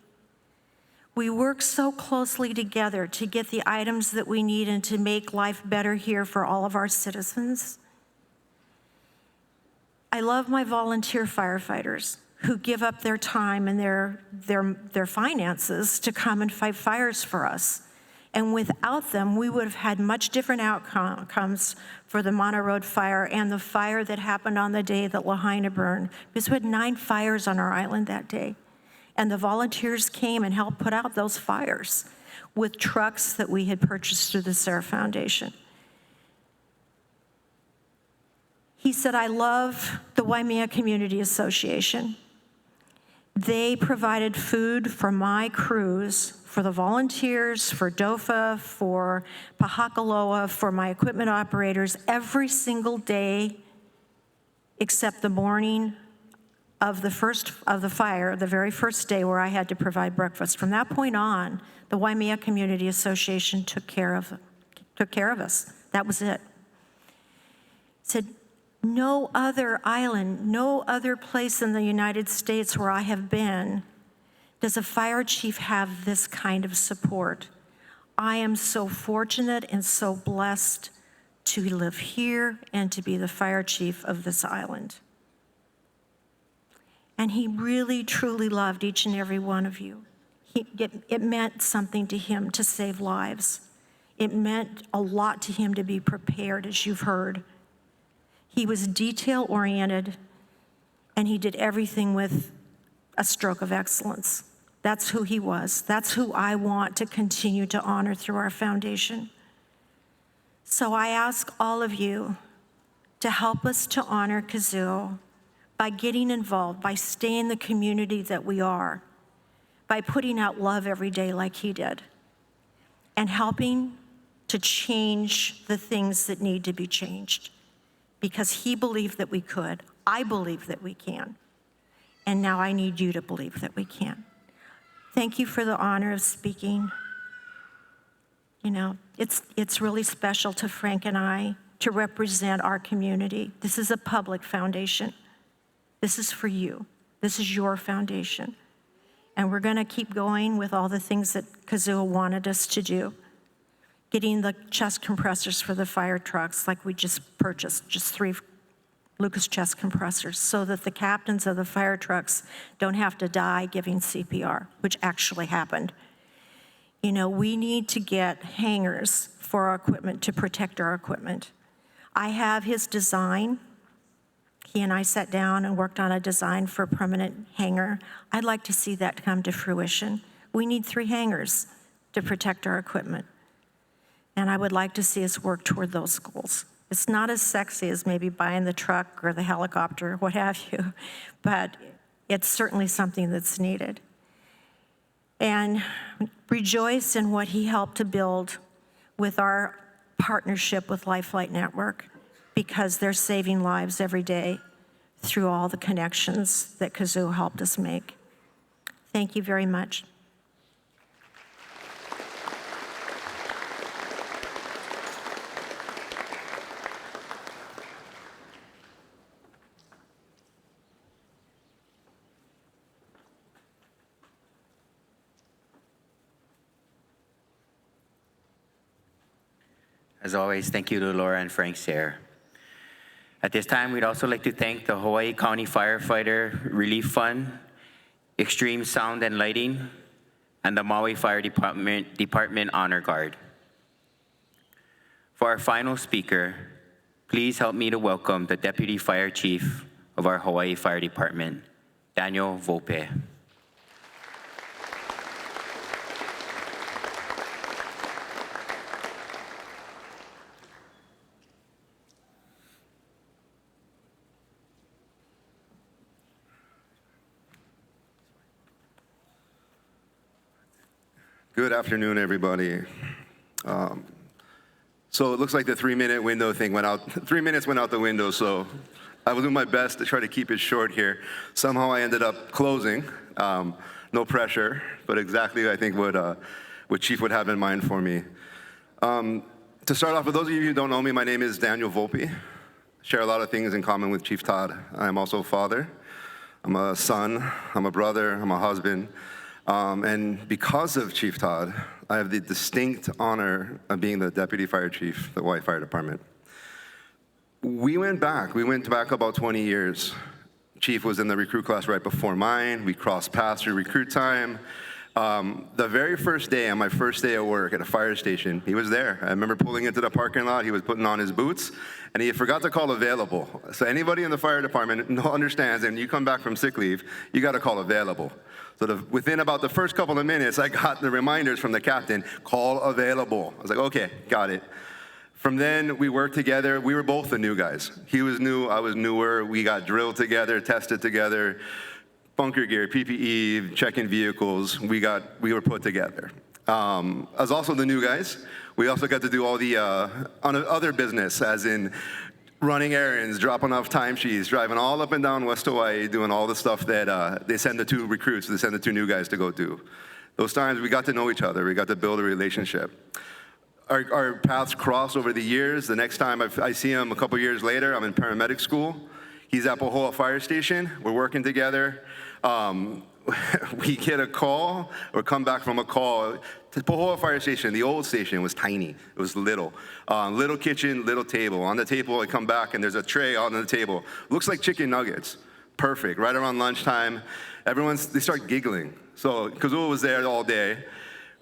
[SPEAKER 14] We work so closely together to get the items that we need and to make life better here for all of our citizens. I love my volunteer firefighters who give up their time and their finances to come and fight fires for us. And without them, we would have had much different outcomes for the Mana Road fire and the fire that happened on the day that Lahaina burned, because we had 9 fires on our island that day. And the volunteers came and helped put out those fires with trucks that we had purchased through the Sarah Foundation. He said, I love the Waimea Community Association. They provided food for my crews, for the volunteers, for DOFA, for Pahakaloa, for my equipment operators, every single day except the morning of the fire, the very first day where I had to provide breakfast. From that point on, the Waimea Community Association took care of us. That was it. Said, no other island, no other place in the United States where I have been does a fire chief have this kind of support. I am so fortunate and so blessed to live here and to be the fire chief of this island. And he really, truly loved each and every one of you. It meant something to him to save lives. It meant a lot to him to be prepared, as you've heard. He was detail-oriented, and he did everything with a stroke of excellence. That's who he was. That's who I want to continue to honor through our foundation. So I ask all of you to help us to honor Kazuo by getting involved, by staying in the community that we are, by putting out love every day like he did, and helping to change the things that need to be changed. Because he believed that we could, I believe that we can, and now I need you to believe that we can. Thank you for the honor of speaking. It's really special to Frank and I to represent our community. This is a public foundation. This is for you. This is your foundation. And we're gonna keep going with all the things that Kazuo wanted us to do. Getting the chest compressors for the fire trucks, like we just purchased, just 3 Lucas chest compressors, so that the captains of the fire trucks don't have to die giving CPR, which actually happened. We need to get hangars for our equipment to protect our equipment. I have his design. He and I sat down and worked on a design for a permanent hangar. I'd like to see that come to fruition. We need 3 hangars to protect our equipment. And I would like to see us work toward those goals. It's not as sexy as maybe buying the truck or the helicopter, what have you, but it's certainly something that's needed. And rejoice in what he helped to build with our partnership with Life Flight Network, because they're saving lives every day through all the connections that Kazuo helped us make. Thank you very much.
[SPEAKER 2] As always, thank you to Laura and Frank Sayre. At this time, we'd also like to thank the Hawaii County Firefighter Relief Fund, Extreme Sound and Lighting, and the Maui Fire Department Honor Guard. For our final speaker, please help me to welcome the Deputy Fire Chief of our Hawaii Fire Department, Daniel Volpe.
[SPEAKER 15] Good afternoon, everybody. So it looks like the 3-minute window thing went out. 3 minutes went out the window, so I will do my best to try to keep it short here. Somehow I ended up closing. No pressure, but exactly I think what Chief would have in mind for me. To start off, for those of you who don't know me, my name is Daniel Volpe. Share a lot of things in common with Chief Todd. I'm also a father. I'm a son. I'm a brother. I'm a husband. And because of Chief Todd, I have the distinct honor of being the Deputy Fire Chief of the Hawaii Fire Department. We went back about 20 years. Chief was in the recruit class right before mine. We crossed paths through recruit time. The very first day, on my first day at work at a fire station, he was there. I remember pulling into the parking lot, he was putting on his boots, and he forgot to call available. So anybody in the fire department understands, and you come back from sick leave, you gotta call available. So within about the first couple of minutes, I got the reminders from the captain, call available. I was like, okay, got it. From then, we worked together. We were both the new guys. He was new, I was newer. We got drilled together, tested together, bunker gear, PPE, checking vehicles. We were put together. As also the new guys, we also got to do all the other business, as in running errands, dropping off timesheets, driving all up and down West Hawaii, doing all the stuff that they send the two recruits, they send the two new guys to go do. Those times we got to know each other, we got to build a relationship. Our paths crossed over the years. The next time I see him a couple years later, I'm in paramedic school. He's at Pohoa Fire Station, we're working together. We get a call, or come back from a call. To Pohoa Fire Station, the old station, was tiny. It was little. Little kitchen, little table. On the table, I come back, and there's a tray on the table. Looks like chicken nuggets. Perfect. Right around lunchtime, they start giggling. So Kazuo was there all day.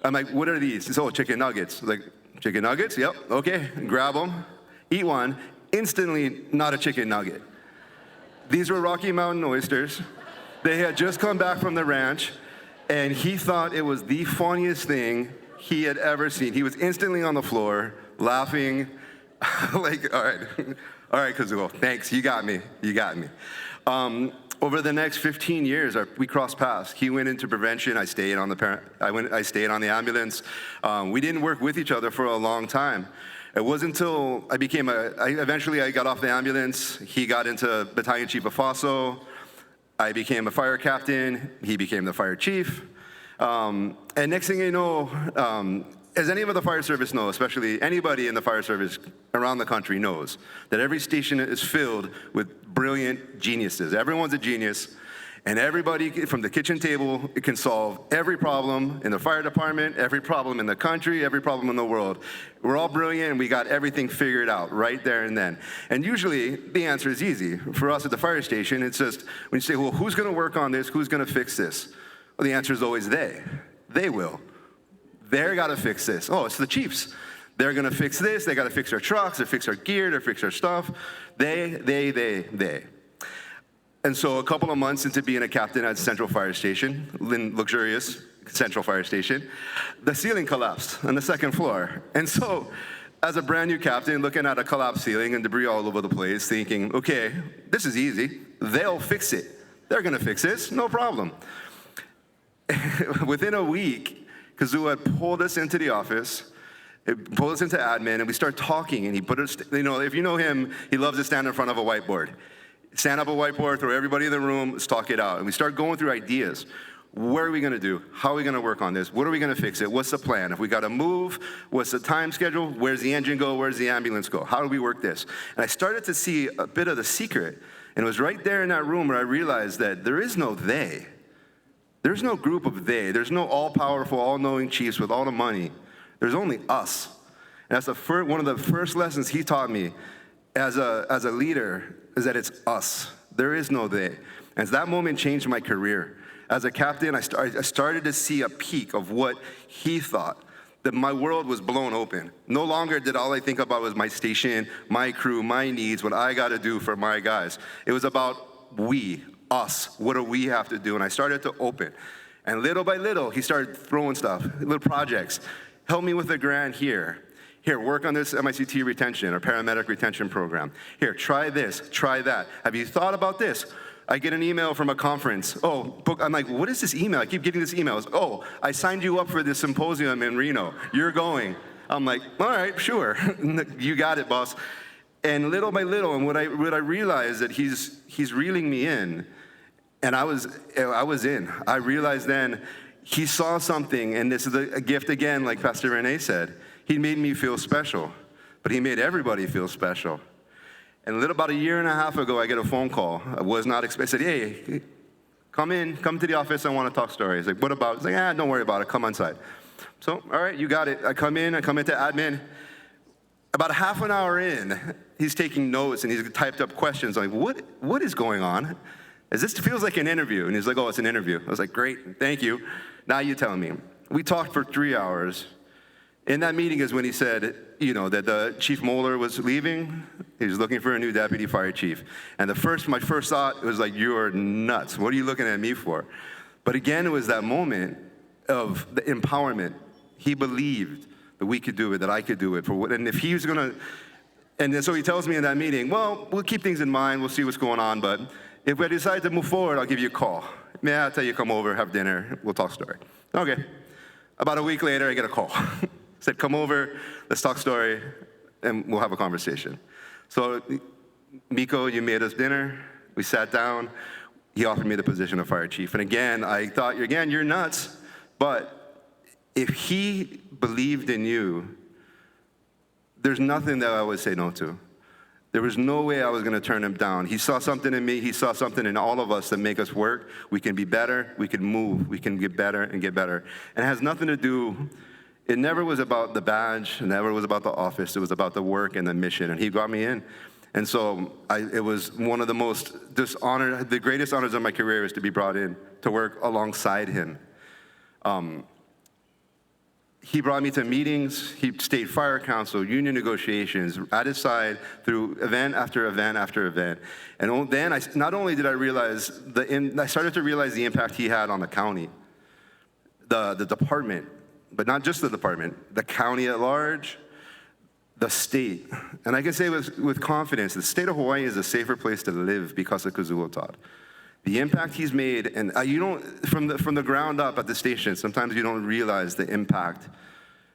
[SPEAKER 15] I'm like, what are these? He said, oh, chicken nuggets. Like, chicken nuggets? Yep, okay. Grab them, eat one. Instantly, not a chicken nugget. These were Rocky Mountain oysters. They had just come back from the ranch, and he thought it was the funniest thing he had ever seen. He was instantly on the floor, laughing, like, all right, Kazuo, thanks, you got me. Over the next 15 years, we crossed paths. He went into prevention, I stayed on the ambulance. We didn't work with each other for a long time. It wasn't until eventually I got off the ambulance, he got into Battalion Chief of FOSO, I became a fire captain, he became the fire chief. And next thing you know, as any of the fire service know, especially anybody in the fire service around the country knows, that every station is filled with brilliant geniuses. Everyone's a genius, and everybody from the kitchen table can solve every problem in the fire department, every problem in the country, every problem in the world. We're all brilliant, and we got everything figured out right there and then. And usually, the answer is easy. For us at the fire station, it's just, when you say, well, who's gonna work on this? Who's gonna fix this? Well, the answer is always they. They will. They're gotta fix this. Oh, it's the chiefs. They're gonna fix this, they gotta fix our trucks, they fix our gear, they fix our stuff. They. And so a couple of months into being a captain at Central Fire Station, luxurious Central Fire Station, the ceiling collapsed on the second floor. And so, as a brand new captain, looking at a collapsed ceiling and debris all over the place, thinking, okay, this is easy. They'll fix it. They're gonna fix this, no problem. Within a week, Kazuo had pulled us into the office, pulled us into admin, and we start talking, and he put us, if you know him, he loves to stand in front of a whiteboard. Stand up a whiteboard, throw everybody in the room, let's talk it out. And we start going through ideas. What are we gonna do? How are we gonna work on this? What are we gonna fix it? What's the plan? If we gotta move, what's the time schedule? Where's the engine go? Where's the ambulance go? How do we work this? And I started to see a bit of the secret. And it was right there in that room where I realized that there is no they. There's no group of they. There's no all-powerful, all-knowing chiefs with all the money. There's only us. And that's one of the first lessons he taught me as a leader, is that it's us. There is no they. And that moment changed my career. As a captain, I started to see a peak of what he thought, that my world was blown open. No longer did all I think about was my station, my crew, my needs, what I got to do for my guys. It was about we, us, what do we have to do? And I started to open. And little by little, he started throwing stuff, little projects. Help me with a grant here. Here, work on this MICT retention or paramedic retention program. Here, try this, try that. Have you thought about this? I get an email from a conference. I'm like, what is this email? I keep getting this email. Oh, I signed you up for this symposium in Reno. You're going. I'm like, all right, sure. You got it, boss. And little by little, and what I realized that he's reeling me in, and I was in. I realized then he saw something, and this is a gift again, like Pastor Renee said. He made me feel special, but he made everybody feel special. And about a year and a half ago, I get a phone call. I was not expecting. I said, hey, come to the office. I want to talk stories. Like, what about? He's like, don't worry about it. Come inside. So, all right, you got it. I come into admin. About a half an hour in, he's taking notes and he's typed up questions. I'm like, what is going on? This feels like an interview. And he's like, oh, it's an interview. I was like, great, thank you. Now you tell me. We talked for 3 hours. In that meeting is when he said, that the Chief Moeller was leaving. He was looking for a new deputy fire chief. And my first thought was like, you're nuts. What are you looking at me for? But again, it was that moment of the empowerment. He believed that we could do it, that I could do it. And if he was gonna, and then so he tells me in that meeting, well, we'll keep things in mind. We'll see what's going on. But if we decide to move forward, I'll give you a call. I'll tell you, come over, have dinner. We'll talk story. Okay. About a week later, I get a call. Said, come over, let's talk story, and we'll have a conversation. So, Miko, you made us dinner. We sat down. He offered me the position of fire chief. And again, I thought, you're nuts. But if he believed in you, there's nothing that I would say no to. There was no way I was going to turn him down. He saw something in me. He saw something in all of us that make us work. We can be better. We can move. We can get better and get better. And it has nothing to do. It never was about the badge, it never was about the office, it was about the work and the mission, and he got me in. And so it was one of the greatest honors of my career is to be brought in, to work alongside him. He brought me to meetings, state fire council, union negotiations, at his side through event after event after event. And then not only did I realize, I started to realize the impact he had on the county, the department, but not just the department, the county at large, the state. And I can say with confidence, the state of Hawaii is a safer place to live because of Kazuo Todd. The impact he's made, and from the ground up at the station, sometimes you don't realize the impact.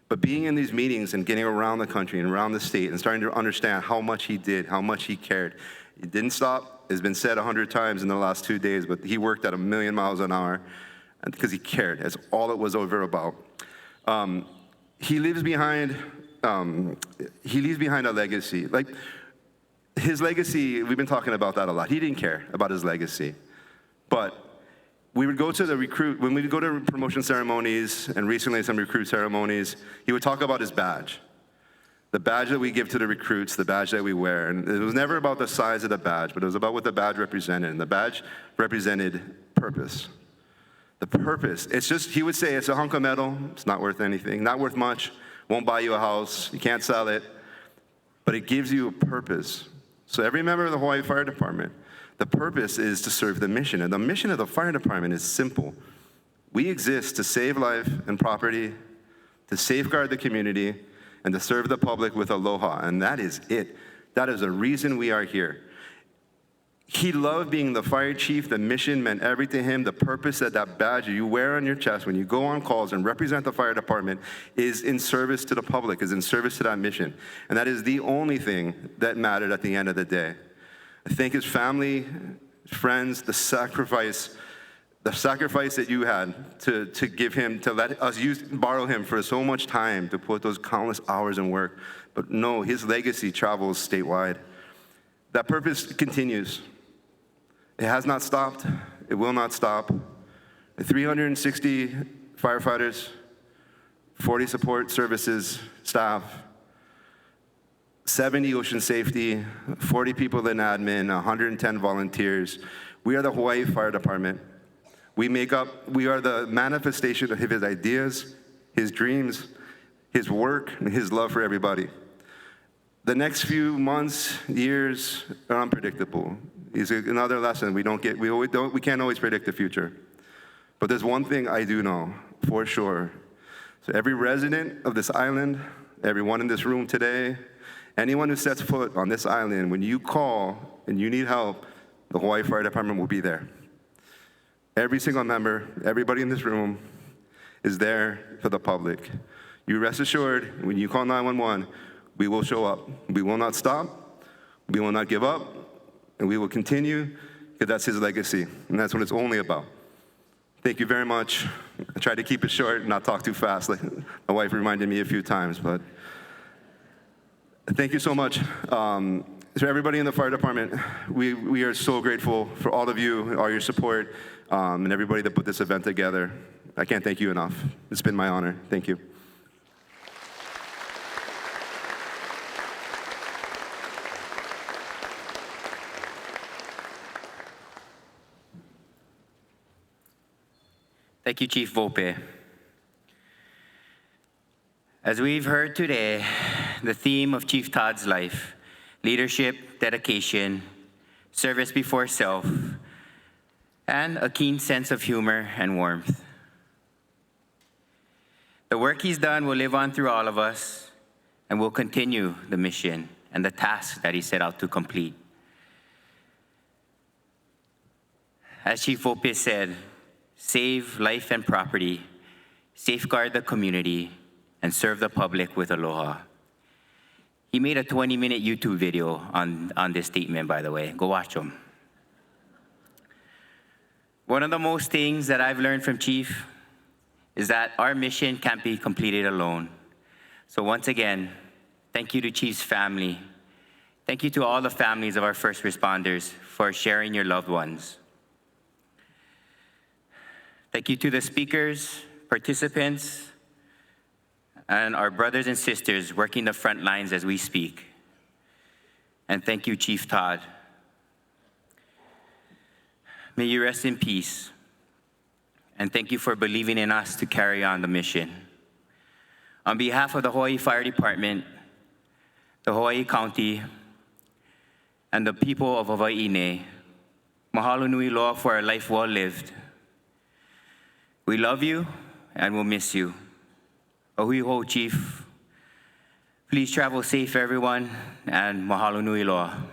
[SPEAKER 15] But being in these meetings and getting around the country and around the state and starting to understand how much he did, how much he cared. It didn't stop. It's been said 100 times in the last 2 days, but he worked at 1,000,000 miles an hour because he cared. That's all it was over about. He leaves behind a legacy. Like his legacy, we've been talking about that a lot. He didn't care about his legacy. But we would go to when we would go to promotion ceremonies, and recently some recruit ceremonies, he would talk about his badge. The badge that we give to the recruits, the badge that we wear. And it was never about the size of the badge, but it was about what the badge represented. And the badge represented purpose. The purpose, he would say, it's a hunk of metal, it's not worth anything, not worth much, won't buy you a house, you can't sell it, but it gives you a purpose. So every member of the Hawaii Fire Department, the purpose is to serve the mission, and the mission of the fire department is simple. We exist to save life and property, to safeguard the community, and to serve the public with aloha, and that is it. That is the reason we are here. He loved being the fire chief. The mission meant everything to him. The purpose that badge you wear on your chest when you go on calls and represent the fire department is in service to the public, is in service to that mission. And that is the only thing that mattered at the end of the day. I thank his family, his friends, the sacrifice that you had to give him, to let us borrow him for so much time to put those countless hours in work. But no, his legacy travels statewide. That purpose continues. It has not stopped. It will not stop. 360 firefighters, 40 support services staff, 70 ocean safety, 40 people in admin, 110 volunteers. We are the Hawaii Fire Department. We are the manifestation of his ideas, his dreams, his work, and his love for everybody. The next few months, years are unpredictable. It's another lesson. We can't always predict the future. But there's one thing I do know for sure. So every resident of this island, everyone in this room today, anyone who sets foot on this island, when you call and you need help, the Hawaii Fire Department will be there. Every single member, everybody in this room is there for the public. You rest assured, when you call 911, we will show up. We will not stop, we will not give up, and we will continue, because that's his legacy, and that's what it's only about. Thank you very much. I tried to keep it short, not talk too fast, like my wife reminded me a few times, but thank you so much. To everybody in the fire department, we are so grateful for all of you, all your support, and everybody that put this event together. I can't thank you enough. It's been my honor. Thank you.
[SPEAKER 2] Thank you, Chief Volpe. As we've heard today, the theme of Chief Todd's life, leadership, dedication, service before self, and a keen sense of humor and warmth. The work he's done will live on through all of us and will continue the mission and the task that he set out to complete. As Chief Volpe said, save life and property, safeguard the community, and serve the public with aloha. He made a 20-minute YouTube video on this statement, by the way. Go watch him. One of the most things that I've learned from Chief is that our mission can't be completed alone. So once again, thank you to Chief's family. Thank you to all the families of our first responders for sharing your loved ones. Thank you to the speakers, participants, and our brothers and sisters working the front lines as we speak. And thank you, Chief Todd. May you rest in peace. And thank you for believing in us to carry on the mission. On behalf of the Hawaii Fire Department, the Hawaii County, and the people of Hawaii, mahalo nui loa for a life well lived. We love you and we'll miss you. Ahui ho, Chief. Please travel safe, everyone, and mahalo nui loa.